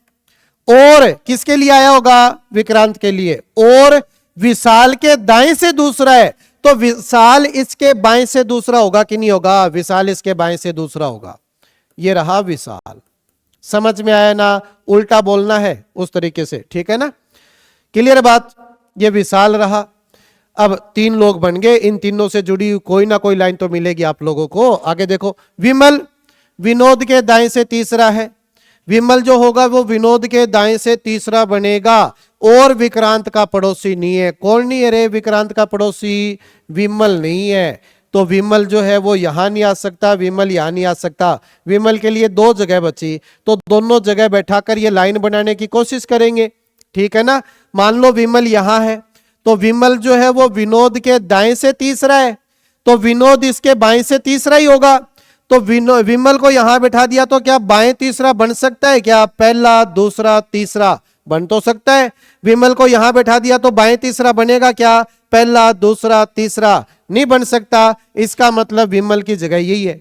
और किसके लिए आया होगा, विक्रांत के लिए। और विशाल के दाएं से दूसरा है, तो विशाल इसके बाएं से दूसरा होगा कि नहीं होगा, विशाल इसके बाएं से दूसरा होगा। ये रहा विशाल। समझ में आया ना, उल्टा बोलना है उस तरीके से, ठीक है ना, क्लियर बात। ये विशाल रहा। अब 3 लोग बन गए, इन तीनों से जुड़ी कोई ना कोई लाइन तो मिलेगी आप लोगों को। आगे देखो, विमल विनोद के दाएं से तीसरा है, विमल जो होगा वो विनोद के दाएं से तीसरा बनेगा, और विक्रांत का पड़ोसी नहीं है। कौन नहीं है रे विक्रांत का पड़ोसी, विमल नहीं है, तो विमल जो है वो यहां नहीं आ सकता, विमल यहां नहीं आ सकता। विमल के लिए 2 जगह बची, तो दोनों जगह बैठाकर ये लाइन बनाने की कोशिश करेंगे, ठीक है ना। मान लो विमल यहां है, तो विमल जो है वो विनोद के दाएं से तीसरा है, तो विनोद इसके बाएं से तीसरा ही होगा। तो विमल को यहां बैठा दिया, तो क्या बाएं तीसरा बन सकता है क्या, पहला दूसरा तीसरा बन तो सकता है। विमल को यहां बैठा दिया तो बाएं तीसरा बनेगा क्या, पहला दूसरा तीसरा नहीं बन सकता। इसका मतलब विमल की जगह यही है,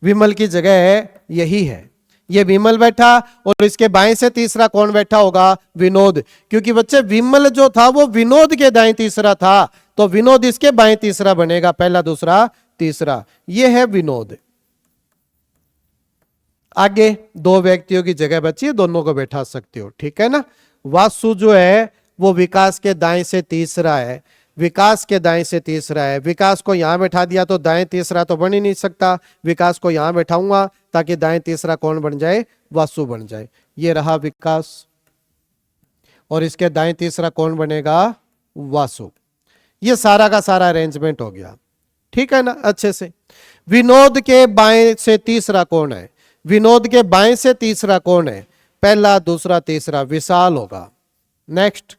विमल की जगह यही है। ये विमल बैठा और इसके बाएं से तीसरा कौन बैठा होगा, विनोद, क्योंकि बच्चे विमल जो था वो विनोद के दाएं तीसरा था, तो विनोद इसके बाएं तीसरा बनेगा, पहला दूसरा तीसरा। ये है विनोद। आगे 2 व्यक्तियों की जगह बची है, दोनों को बैठा सकते हो, ठीक है ना। वासु जो है वो विकास के दाएं से तीसरा है, विकास के दाएं से तीसरा है। विकास को यहां बैठा दिया तो दाएं तीसरा तो बन ही नहीं सकता, विकास को यहां बैठाऊंगा ताकि दाएं तीसरा कौन बन जाए, वासु बन जाए। ये रहा विकास, और इसके दाएं तीसरा कौन बनेगा, वासु। ये सारा का सारा अरेंजमेंट हो गया, ठीक है ना, अच्छे से। विनोद के बाएं से तीसरा कौन है, विनोद के बाएं से तीसरा कौन है, पहला दूसरा तीसरा विशाल होगा। नेक्स्ट,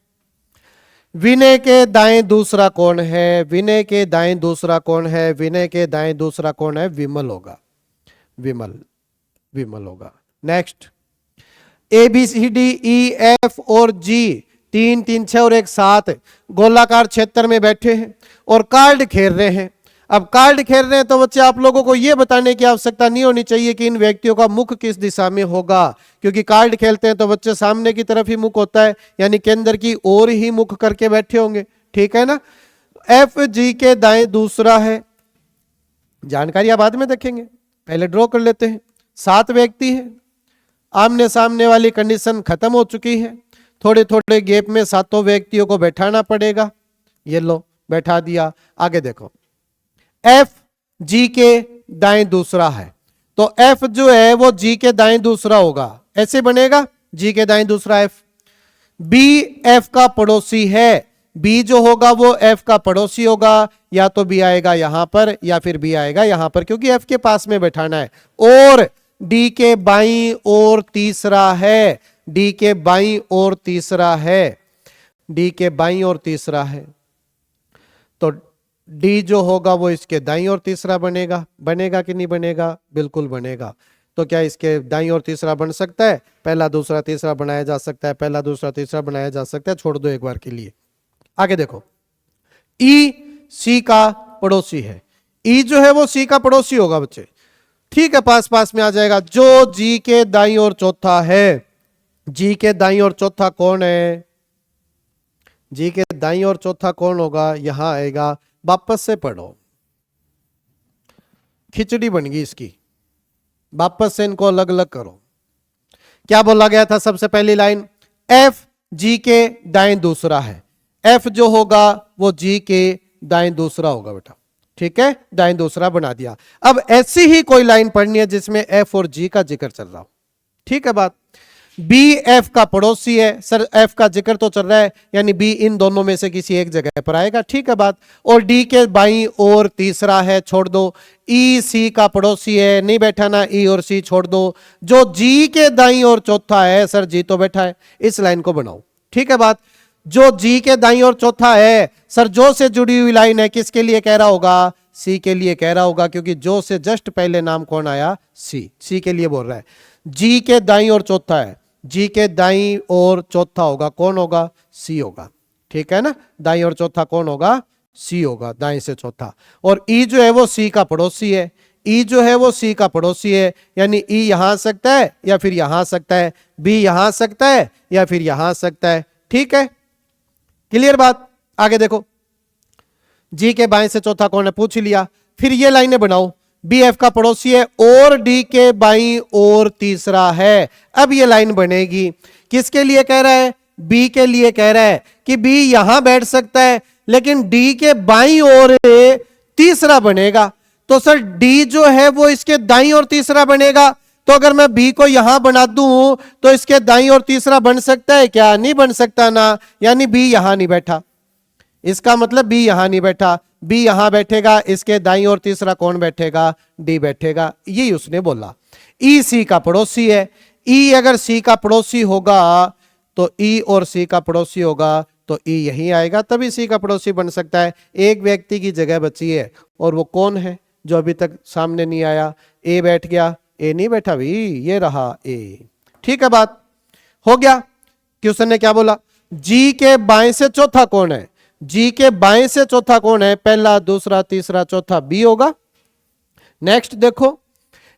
विनय के दाएं दूसरा कौन है, विनय के दाएं दूसरा कौन है, विनय के दाएं दूसरा कौन है, विमल होगा, विमल होगा। Next, A B C D E F और जी 3 3 6 और 1 7 गोलाकार क्षेत्र में बैठे हैं और कार्ड खेल रहे हैं। अब कार्ड खेल रहे हैं तो बच्चे आप लोगों को यह बताने की आवश्यकता नहीं होनी चाहिए कि इन व्यक्तियों का मुख किस दिशा में होगा, क्योंकि कार्ड खेलते हैं तो बच्चे सामने की तरफ ही मुख होता है, यानी केंद्र की ओर ही मुख करके बैठे होंगे, ठीक है ना। एफ जी के दाएं दूसरा है, जानकारी आप बाद में देखेंगे, पहले ड्रॉ कर लेते हैं। 7 व्यक्ति है, आमने सामने वाली कंडीशन खत्म हो चुकी है, थोड़े थोड़े गैप में 7 व्यक्तियों को बैठाना पड़ेगा। ये लो बैठा दिया। आगे देखो, एफ जी के दाएं दूसरा है, तो एफ जो है वो जी के दाएं दूसरा होगा, ऐसे बनेगा, जी के दाएं दूसरा एफ। बी एफ का पड़ोसी है, बी जो होगा वो एफ का पड़ोसी होगा, या तो बी आएगा यहां पर या फिर बी आएगा यहां पर, क्योंकि एफ के पास में बैठाना है। और डी के बाईं ओर तीसरा है, डी के बाईं ओर तीसरा है, डी के बाईं ओर तीसरा है, तो डी जो होगा वो इसके दाईं ओर तीसरा बनेगा। बनेगा कि नहीं बनेगा, बिल्कुल बनेगा। तो क्या इसके दाईं ओर तीसरा बन सकता है, पहला दूसरा तीसरा बनाया जा सकता है, पहला दूसरा तीसरा बनाया जा सकता है, छोड़ दो एक बार के लिए। आगे देखो, ई सी का पड़ोसी है, ई जो है वो सी का पड़ोसी होगा बच्चे, ठीक है, पास पास में आ जाएगा। जो जी के दाईं ओर चौथा है, जी के दाईं ओर चौथा कौन है, जी के दाईं ओर चौथा कौन होगा, यहां आएगा। वापस से पढ़ो, खिचड़ी बन गई इसकी, वापस से इनको अलग अलग करो। क्या बोला गया था सबसे पहली लाइन, एफ जी के दाएं दूसरा है, एफ जो होगा वो जी के दाएं दूसरा होगा बेटा, ठीक है, दाएं दूसरा बना दिया। अब ऐसी ही कोई लाइन पढ़नी है जिसमें एफ और जी का जिक्र चल रहा हो, ठीक है बात। बी एफ का पड़ोसी है। सर एफ का जिक्र तो चल रहा है, यानी बी इन दोनों में से किसी एक जगह पर आएगा, ठीक है बात। और डी के बाई और तीसरा है, छोड़ दो। ई सी का पड़ोसी है, नहीं बैठा ना, ई और सी छोड़ दो। जो जी के दाई और चौथा है, सर जी तो बैठा है, इस लाइन को बनाओ, ठीक है बात। जो जी के दाई और चौथा है, सर जो से जुड़ी हुई लाइन है, किसके लिए कह रहा होगा? सी के लिए कह रहा होगा, क्योंकि जो से जस्ट पहले नाम कौन आया? सी के लिए बोल रहा है। जी के दाई और चौथा है, जी के दाई और चौथा होगा, कौन होगा? सी होगा, ठीक है ना। दाई और चौथा कौन होगा? सी होगा, दाई से चौथा। और ई जो है वो सी का पड़ोसी है, ई जो है वो सी का पड़ोसी है, यानी ई यहां आ सकता है या फिर यहां आ सकता है, बी यहां आ सकता है या फिर यहां आ सकता है, ठीक है। क्लियर बात? आगे देखो, जी के बाएं से चौथा कौन है पूछ लिया। फिर ये लाइनें बनाओ, बी एफ का पड़ोसी है और डी के बाईं और तीसरा है। अब ये लाइन बनेगी, किसके लिए कह रहा है? बी के लिए कह रहा है कि बी यहां बैठ सकता है, लेकिन डी के बाईं ओर तीसरा बनेगा। तो सर डी जो है वो इसके दाईं और तीसरा बनेगा। तो अगर मैं बी को यहां बना दूं तो इसके दाईं और तीसरा बन सकता है क्या? नहीं बन सकता ना, यानी बी यहां नहीं बैठा। इसका मतलब बी यहां नहीं बैठा, बी यहां बैठेगा, इसके दाईं और तीसरा कौन बैठेगा? डी बैठेगा, यही उसने बोला। ई सी का पड़ोसी है, ई अगर सी का पड़ोसी होगा तो ई और सी का पड़ोसी होगा तो ई यहीं आएगा, तभी सी का पड़ोसी बन सकता है। एक व्यक्ति की जगह बची है, और वो कौन है जो अभी तक सामने नहीं आया? ए बैठ गया, ए नहीं बैठा भाई, ये रहा ए, ठीक है बात। हो गया। क्वेश्चन ने क्या बोला? जी के बाएं से चौथा कौन है? जी के बाएं से चौथा कौन है? पहला, दूसरा, तीसरा, चौथा बी होगा। नेक्स्ट देखो,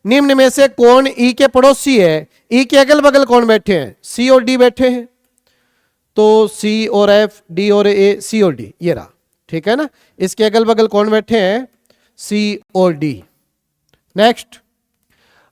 निम्न में से कौन ई के पड़ोसी है? ई के अगल बगल कौन बैठे हैं? सी और डी बैठे हैं, तो सी और एफ, डी और ए, सी और डी, ये रहा, ठीक है ना। इसके अगल बगल कौन बैठे हैं? सी और डी। नेक्स्ट,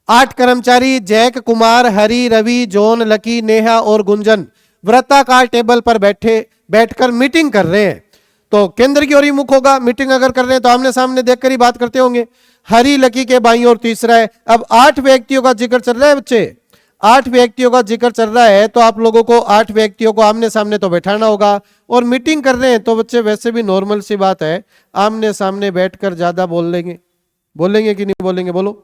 8 कर्मचारी जैक, कुमार, हरी, रवि, जॉन, लकी, नेहा और गुंजन वृत्ताकार टेबल पर बैठकर मीटिंग कर रहे हैं। तो केंद्र की ओर ही मुख होगा, मीटिंग अगर कर रहे हैं तो आमने सामने देखकर ही बात करते होंगे। हरी लकी के बाईं और तीसरा है। अब 8 व्यक्तियों का जिक्र चल रहा है बच्चे, 8 व्यक्तियों का जिक्र चल रहा है, तो आप लोगों को 8 व्यक्तियों को आमने सामने तो बैठाना होगा। और मीटिंग कर रहे हैं तो बच्चे वैसे भी नॉर्मल सी बात है, आमने सामने बैठकर ज्यादा बोलेंगे कि नहीं बोलेंगे? बोलो।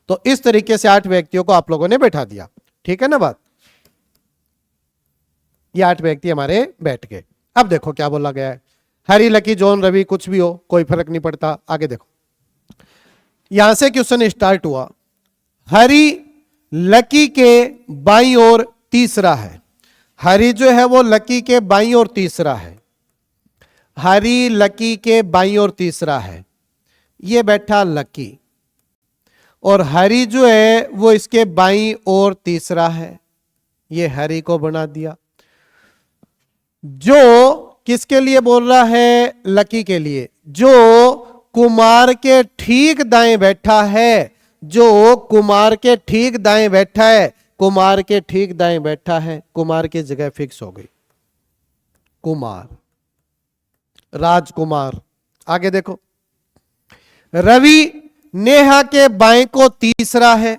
तो इस तरीके से 8 व्यक्तियों को आप लोगों ने बैठा दिया, ठीक है ना बात। ये 8 व्यक्ति हमारे बैठ गए। अब देखो क्या बोला गया है, हरी, लकी, जॉन, रवि, कुछ भी हो कोई फर्क नहीं पड़ता। आगे देखो, यहां से क्वेश्चन स्टार्ट हुआ। हरी लकी के बाईं ओर तीसरा है, हरी जो है वो लकी के बाईं ओर तीसरा है, हरी लकी के बाईं ओर तीसरा है, ये बैठा लकी, और हरी जो है वो इसके बाईं ओर तीसरा है, ये हरी को बना दिया। जो किसके लिए बोल रहा है? लकी के लिए। जो कुमार के ठीक दाएं बैठा है, जो कुमार के ठीक दाएं बैठा है, कुमार के ठीक दाएं बैठा है, कुमार की जगह फिक्स हो गई, कुमार, राजकुमार। आगे देखो, रवि नेहा के बाएं को तीसरा है,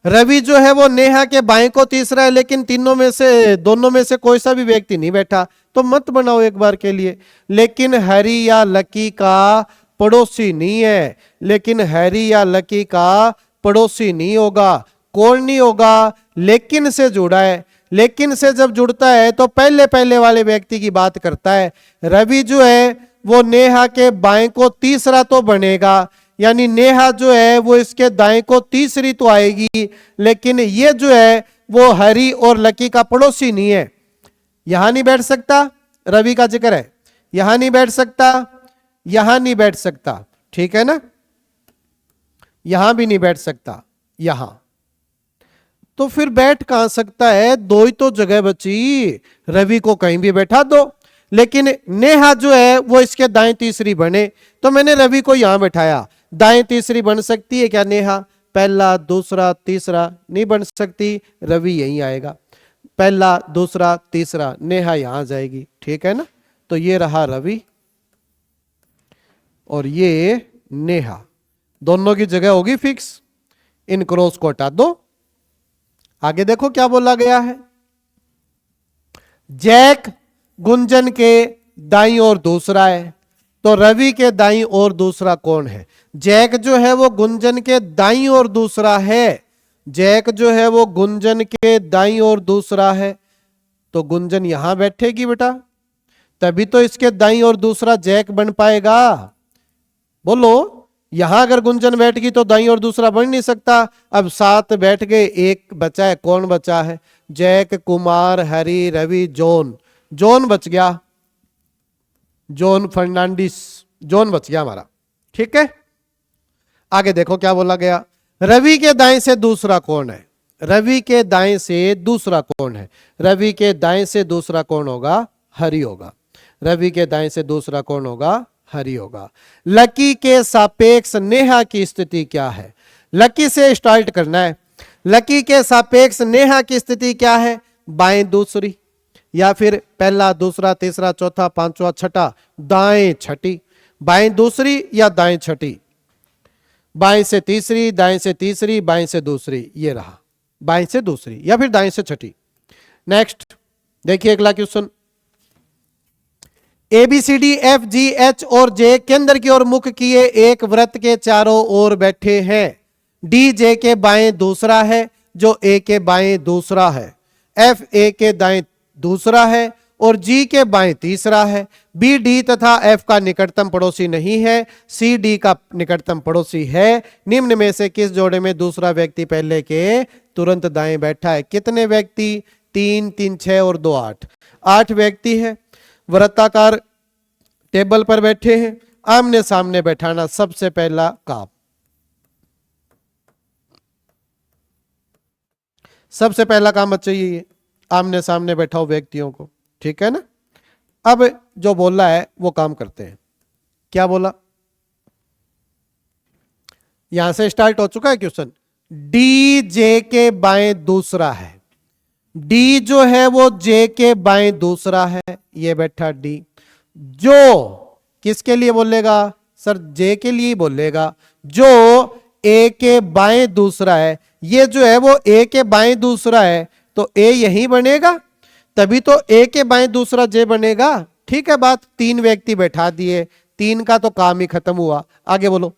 रवि जो है वो नेहा के बाएं को तीसरा है, लेकिन दोनों में से कोई सा भी व्यक्ति नहीं बैठा, तो मत बनाओ एक बार के लिए। लेकिन हरी या लकी का पड़ोसी नहीं है, लेकिन हरी या लकी का पड़ोसी नहीं होगा। कौन नहीं होगा? लेकिन से जुड़ा है, लेकिन से जब जुड़ता है तो पहले वाले व्यक्ति की बात करता है। रवि जो है वो नेहा के बाएं को तीसरा तो बनेगा, यानी नेहा जो है वो इसके दाएं को तीसरी तो आएगी, लेकिन ये जो है वो हरी और लकी का पड़ोसी नहीं है। यहां नहीं बैठ सकता, रवि का जिक्र है, यहां नहीं बैठ सकता, यहां नहीं बैठ सकता, ठीक है ना, यहां भी नहीं बैठ सकता, यहां। तो फिर बैठ कहां सकता है? दो ही तो जगह बची, रवि को कहीं भी बैठा दो, लेकिन नेहा जो है वो इसके दाएं तीसरी बने, तो मैंने रवि को यहां बैठाया। दाएं तीसरी बन सकती है क्या नेहा? पहला, दूसरा, तीसरा नहीं बन सकती, रवि यहीं आएगा। पहला, दूसरा, तीसरा, नेहा यहां जाएगी, ठीक है ना। तो ये रहा रवि और ये नेहा, दोनों की जगह होगी फिक्स। इन क्रॉस को हटा दो, आगे देखो क्या बोला गया है। जैक गुंजन के दाईं ओर दूसरा है, तो रवि के दाईं ओर दूसरा कौन है? जैक जो है वो गुंजन के दाईं ओर दूसरा है। जैक जो है वो गुंजन के दाईं ओर दूसरा है, तो गुंजन यहां बैठेगी बेटा, तभी तो इसके दाईं ओर दूसरा जैक बन पाएगा। बोलो, यहां अगर गुंजन बैठ गई तो दाईं ओर दूसरा बन नहीं सकता। अब 7 बैठ गए, एक बचा है, कौन बचा है? Jack, Kumar, Hari, Ravi, John. John बच गया, जॉन फर्नांडिस, जॉन बच गया हमारा। ठीक है, आगे देखो क्या बोला गया। रवि के दाएं से दूसरा कौन है? रवि के दाएं से दूसरा कौन है? रवि के दाएं से दूसरा कौन होगा? हरि होगा। रवि के दाएं से दूसरा कौन होगा? हरि होगा। लकी के सापेक्ष नेहा की स्थिति क्या है? लकी से स्टार्ट करना है। लकी के सापेक्ष नेहा की स्थिति क्या है? बाएं दूसरी, या फिर पहला, दूसरा, तीसरा, चौथा, पांचवा, छठा, दाएं छठी। बाएं दूसरी या दाएं छठी? बाएं से तीसरी, दाएं से तीसरी, बाएं से दूसरी, ये रहा बाएं से दूसरी या फिर दाएं से छठी। नेक्स्ट देखिए अगला question. A B C D F G H और जे केंद्र की ओर मुख किए एक वृत्त के चारों ओर बैठे हैं। डी जे के बाएं दूसरा है, जो ए के बाएं दूसरा है। एफ ए के दाएं दूसरा है और जी के बाएं तीसरा है। बी डी तथा एफ का निकटतम पड़ोसी नहीं है, सी डी का निकटतम पड़ोसी है। निम्न में से किस जोड़े में दूसरा व्यक्ति पहले के तुरंत दाएं बैठा है? कितने व्यक्ति? 3, 3, 6 और 2, 8। 8 व्यक्ति है, वृत्ताकार टेबल पर बैठे हैं। आमने सामने बैठाना सबसे पहला काम। सबसे पहला काम बच्चे ये आमने सामने बैठाओ व्यक्तियों को, ठीक है ना। अब जो बोला है वो काम करते हैं। क्या बोला? यहां से स्टार्ट हो चुका है क्वेश्चन। डी जे के बाएं दूसरा है। डी जो है वो जे के बाएं दूसरा है, ये बैठा डी। जो किसके लिए बोलेगा? सर जे के लिए बोलेगा। जो ए के बाएं दूसरा है, ये जो है वो ए के बाएं दूसरा है, तो ए यही बनेगा, तभी तो ए के बाएं दूसरा जे बनेगा। ठीक है बात। 3 व्यक्ति बैठा दिए, 3 का तो काम ही खत्म हुआ। आगे बोलो।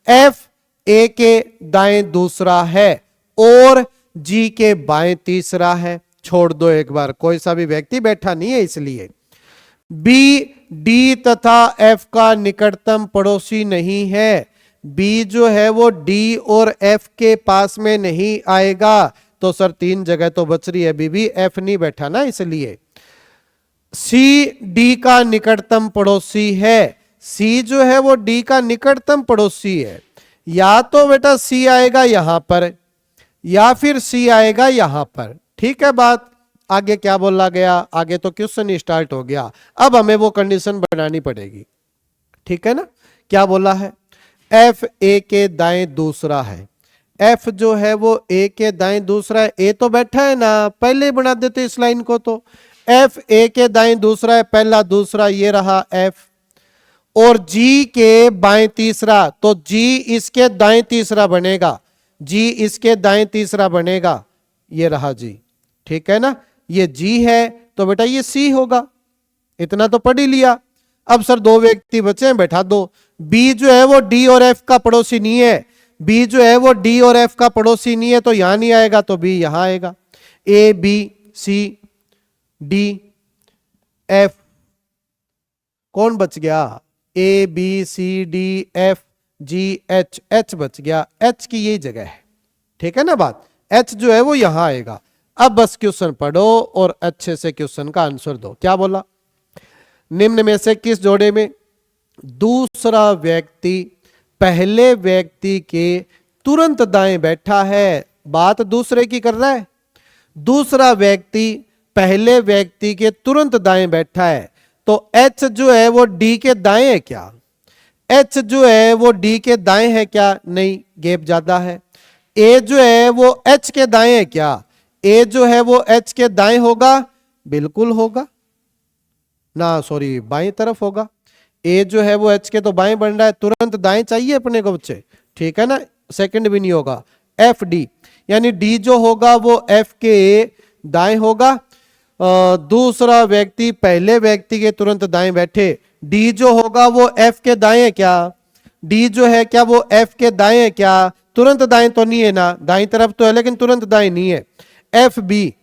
एफ ए के दाएं दूसरा है और जी के बाएं तीसरा है। छोड़ दो एक बार, कोई सा भी व्यक्ति बैठा नहीं है इसलिए। बी डी तथा एफ का निकटतम पड़ोसी नहीं है। बी जो है वो डी और एफ के पास में नहीं आएगा, तो सर 3 जगह तो बच रही है, बी एफ नहीं बैठा ना इसलिए। सी डी का निकटतम पड़ोसी है। सी जो है वो डी का निकटतम पड़ोसी है। या तो बेटा सी आएगा यहां पर या फिर सी आएगा यहां पर। ठीक है बात। आगे क्या बोला गया? आगे तो क्वेश्चन ही स्टार्ट हो गया, अब हमें वो कंडीशन बनानी पड़ेगी। ठीक है ना। क्या बोला है? एफ ए के दाएं दूसरा है। एफ जो है वो ए के दाएं दूसरा है। ए तो बैठा है ना, पहले ही बना देते इस लाइन को। तो एफ ए के दाएं दूसरा है, पहला दूसरा ये रहा एफ, और जी के बाएं तीसरा, तो जी इसके दाएं तीसरा बनेगा। जी इसके दाएं तीसरा बनेगा, ये रहा जी। ठीक है ना। ये जी है तो बेटा ये सी होगा। इतना तो पढ़ ही लिया। अब सर 2 व्यक्ति बचे हैं, बैठा दो। बी जो है वो डी और एफ का पड़ोसी नहीं है। बी जो है वो डी और एफ का पड़ोसी नहीं है, तो यहां नहीं आएगा, तो बी यहां आएगा। A B C D F, कौन बच गया? A B C D F G H, H बच गया। एच की यही जगह है। ठीक है ना बात। एच जो है वो यहां आएगा। अब बस क्वेश्चन पढ़ो और अच्छे से क्वेश्चन का आंसर दो। क्या बोला? निम्न में से किस जोड़े में दूसरा व्यक्ति पहले व्यक्ति के तुरंत दाएं बैठा है? बात दूसरे की कर रहा है। दूसरा व्यक्ति पहले व्यक्ति के तुरंत दाएं बैठा है, तो एच जो है वो डी के दाएं है क्या? एच जो है वो डी के दाएं है क्या? नहीं, गैप ज्यादा है। ए जो है वो एच के दाएं है क्या? ए जो है वो एच के दाएं होगा, बिल्कुल होगा ना, सॉरी बाएं तरफ होगा। ए जो है वो एच के तो बाएं बन रहा है, तुरंत दाएं चाहिए अपने को बच्चे। ठीक है ना, सेकंड भी नहीं होगा। एफ डी, यानी डी जो होगा वो एफ के दाएं होगा। दूसरा व्यक्ति पहले व्यक्ति के तुरंत दाएं बैठे, डी जो होगा वो एफ के दाएं है क्या? डी जो है क्या वो एफ के दाएं है क्या? तुरंत दाएं तो नहीं है ना, दाएं तरफ तो है लेकिन तुरंत दाएं नहीं है। एफ बी,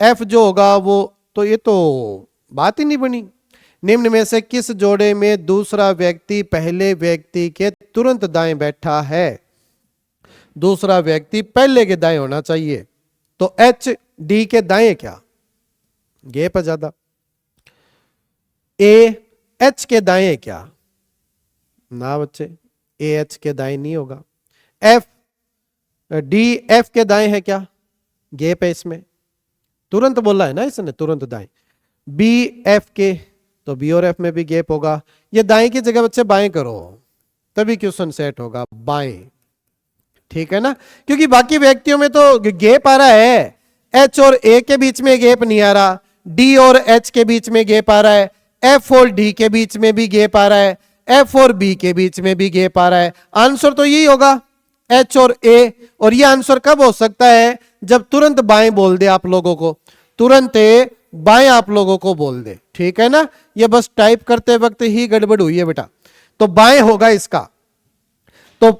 एफ जो होगा वो, तो ये तो बात ही नहीं बनी। निम्न में से किस जोड़े में दूसरा व्यक्ति पहले व्यक्ति के तुरंत दाएं बैठा है? दूसरा व्यक्ति पहले के दाएं होना चाहिए, तो एच डी के दाएं क्या? गैप है ज्यादा। ए एच के दाएं क्या? ना बच्चे, ए एच के दाएं नहीं होगा। एफ डी एफ के दाएं है क्या? गैप है इसमें, तुरंत बोला है ना इसने, तुरंत दाएं। बी एफ के, तो बी और एफ में भी गैप होगा। ये दाएं की जगह बच्चे बाएं करो, तभी क्वेश्चन सेट होगा, बाएं। ठीक है ना, क्योंकि बाकी व्यक्तियों में तो गैप आ रहा है, एच और ए के बीच में गैप नहीं आ रहा, डी और एच के बीच में गैप आ रहा है, एफ और डी के बीच में भी गैप आ रहा है, एफ और बी के बीच में भी गैप आ रहा है। आंसर तो यही होगा, एच और ए। और ये आंसर कब हो सकता है? जब तुरंत बाएं बोल दे आप लोगों को, तुरंत बाएं आप लोगों को बोल दे। ठीक है ना, ये बस टाइप करते वक्त ही गड़बड़ हुई है बेटा, तो बाएं होगा इसका। तो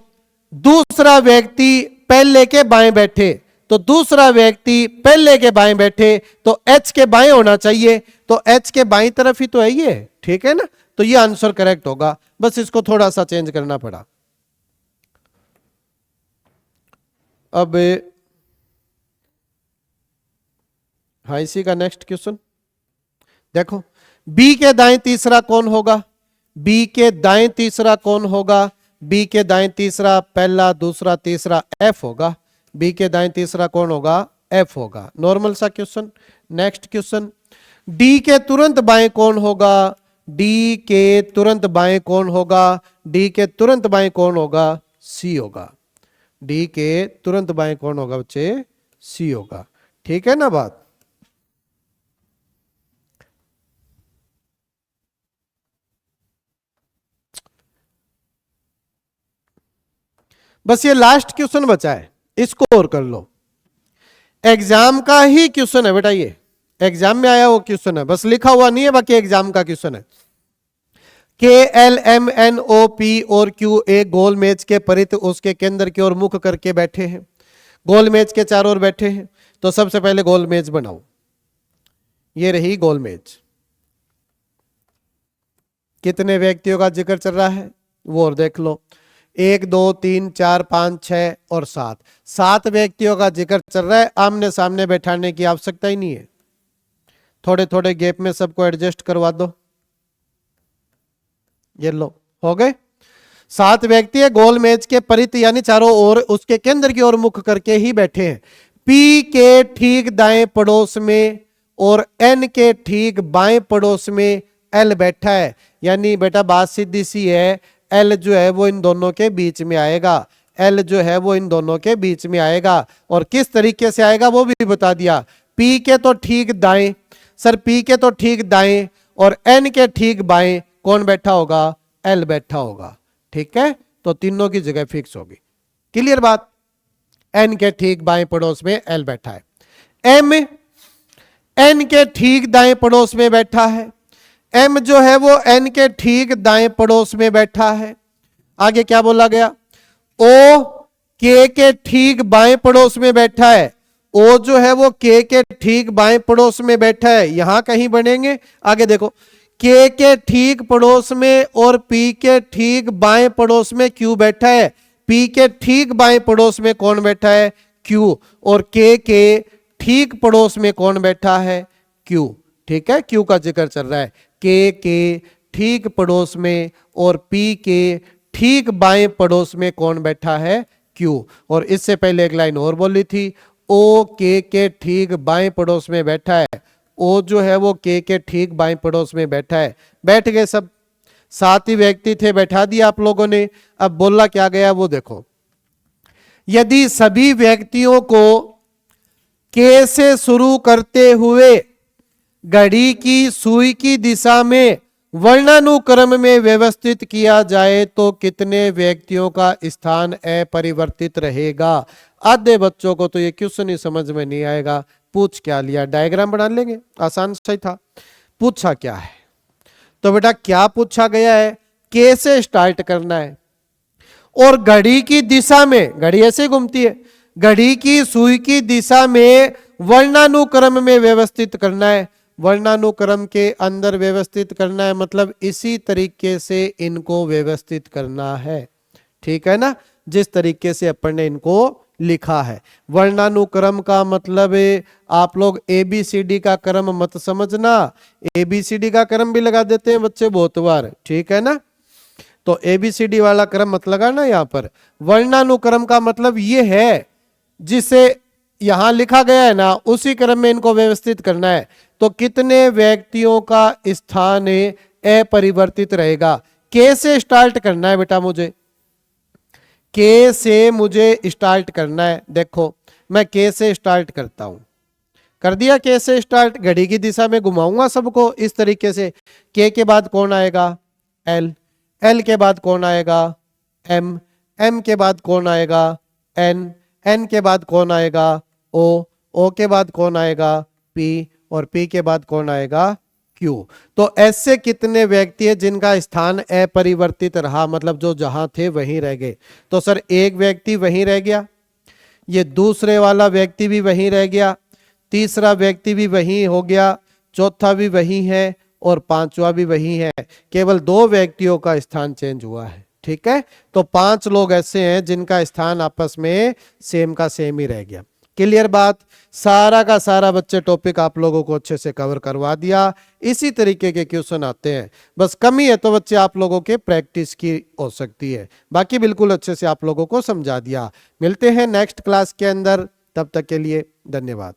दूसरा व्यक्ति पहले के बाएं बैठे, तो दूसरा व्यक्ति पहले के बाएं बैठे, तो एच के बाएं होना चाहिए, तो एच के बाएं तरफ ही तो है ये। ठीक है ना, तो ये आंसर करेक्ट होगा, बस इसको थोड़ा सा चेंज करना पड़ा। अब हाँ, इसी का नेक्स्ट क्वेश्चन देखो, बी के दाएं तीसरा कौन होगा? बी के दाएं तीसरा कौन होगा? बी के दाएं तीसरा पहला दूसरा तीसरा एफ होगा। बी के दाएं तीसरा कौन होगा? एफ होगा। नॉर्मल सा क्वेश्चन। नेक्स्ट क्वेश्चन, डी के तुरंत बाएं कौन होगा? डी के तुरंत बाएं कौन होगा? डी के तुरंत बाएं कौन होगा? सी होगा। डी के तुरंत बाएं कौन होगा बच्चे? सी होगा। ठीक है ना बात? बस ये लास्ट क्वेश्चन बचा है, इसको और कर लो। एग्जाम का ही क्वेश्चन है बेटा, ये एग्जाम में आया वो क्वेश्चन है, बस लिखा हुआ नहीं है, बाकी एग्जाम का क्वेश्चन है। K L M N O P और क्यू एक गोल मेज के परित उसके केंद्र की ओर मुख करके बैठे हैं। गोल मेज के चारों ओर बैठे हैं, तो सबसे पहले गोल मेज बनाओ। ये रही गोल मेज। कितने व्यक्तियों का जिक्र चल रहा है वो और देख लो। 1 2 3 4 5 6 और 7, 7 व्यक्तियों का जिक्र चल रहा है। आमने सामने बैठाने की आवश्यकता ही नहीं है, थोड़े थोड़े गैप में सबको एडजस्ट करवा दो। ये लो, हो गए 7 व्यक्ति है, गोल मेज के परित यानी चारों ओर उसके केंद्र की ओर मुख करके ही बैठे हैं। पी के ठीक दाएं पड़ोस में और एन के ठीक बाएं पड़ोस में एल बैठा है, यानी बेटा बात सीधी सी है, एल जो है वो इन दोनों के बीच में आएगा। एल जो है वो इन दोनों के बीच में आएगा, और किस तरीके से आएगा वो भी बता दिया। पी के तो ठीक दाएं, सर पी के तो ठीक दाएं और एन के ठीक बाएं कौन बैठा होगा? एल बैठा होगा। ठीक है, तो तीनों की जगह फिक्स होगी। क्लियर बात? एन के ठीक बाएं पड़ोस में एल बैठा है। एम एन के ठीक दाएं पड़ोस में बैठा है। एम जो है वो एन के ठीक दाएं पड़ोस में बैठा है। आगे क्या बोला गया? ओ के ठीक बाएं पड़ोस में बैठा है। ओ जो है वो के ठीक बाएं पड़ोस में बैठा है, यहां कहीं बनेंगे। आगे देखो, के ठीक पड़ोस में और पी के ठीक बाएं पड़ोस में क्यू बैठा है। पी के ठीक बाएं पड़ोस में कौन बैठा है? क्यू। और के ठीक पड़ोस में कौन बैठा है? क्यू। ठीक है, क्यू का जिक्र चल रहा है। के ठीक पड़ोस में और पी के ठीक बाएं पड़ोस में कौन बैठा है? क्यू। और इससे पहले एक लाइन और बोली थी, ओ के ठीक बाएं पड़ोस में बैठा है। ओ जो है वो के ठीक बाएं पड़ोस में बैठा है। बैठ गए सब, 7 ही व्यक्ति थे, बैठा दिया आप लोगों ने। अब बोला क्या गया वो देखो, यदि सभी व्यक्तियों को के से शुरू करते हुए घड़ी की सुई की दिशा में वर्णानुक्रम में व्यवस्थित किया जाए तो कितने व्यक्तियों का स्थान अपरिवर्तित रहेगा। आधे बच्चों को तो ये क्वेश्चन ही समझ में नहीं आएगा। पूछ क्या लिया, डायग्राम बना लेंगे, आसान सही था। पूछा क्या है, तो बेटा क्या पूछा गया है, कैसे स्टार्ट करना है और घड़ी की दिशा में, घड़ी ऐसे घूमती है, घड़ी की सुई की दिशा में वर्णानुक्रम में व्यवस्थित करना है। वर्णानुक्रम के अंदर व्यवस्थित करना है मतलब इसी तरीके से इनको व्यवस्थित करना है, ठीक है ना, जिस तरीके से अपन ने इनको लिखा है। वर्णानुक्रम का मतलब आप लोग ABCD का क्रम मत समझना, ABCD का क्रम भी लगा देते हैं बच्चे बहुत बार, ठीक है ना, तो ABCD वाला क्रम मत लगाना यहाँ पर। वर्णानुक्रम का मतलब ये है जिसे यहां लिखा गया है ना, उसी क्रम में इनको व्यवस्थित करना है। तो कितने व्यक्तियों का स्थान अपरिवर्तित रहेगा। कैसे स्टार्ट करना है बेटा, मुझे कैसे मुझे स्टार्ट करना है। देखो मैं कैसे स्टार्ट करता हूं, कर दिया कैसे स्टार्ट, घड़ी की दिशा में घुमाऊंगा सबको इस तरीके से। के बाद कौन आएगा, एल, एल के बाद कौन आएगा, एम, एम के बाद कौन आएगा, एन, एन के बाद कौन आएगा, ओ, ओ के बाद कौन आएगा, पी, और पी के बाद कौन आएगा, क्यू। तो ऐसे कितने व्यक्ति हैं जिनका स्थान अपरिवर्तित रहा, मतलब जो जहां थे वहीं रह गए। तो सर एक व्यक्ति वहीं रह गया, ये दूसरे वाला व्यक्ति भी वहीं रह गया, तीसरा व्यक्ति भी वहीं हो गया, चौथा भी वहीं है और पांचवा भी वहीं है। केवल 2 व्यक्तियों का स्थान चेंज हुआ है, ठीक है। तो 5 लोग ऐसे हैं जिनका स्थान आपस में सेम का सेम ही रह गया। क्लियर बात, सारा का सारा बच्चे टॉपिक आप लोगों को अच्छे से कवर करवा दिया। इसी तरीके के क्वेश्चन आते हैं, बस कमी है तो बच्चे आप लोगों के प्रैक्टिस की हो सकती है, बाकी बिल्कुल अच्छे से आप लोगों को समझा दिया। मिलते हैं नेक्स्ट क्लास के अंदर, तब तक के लिए धन्यवाद।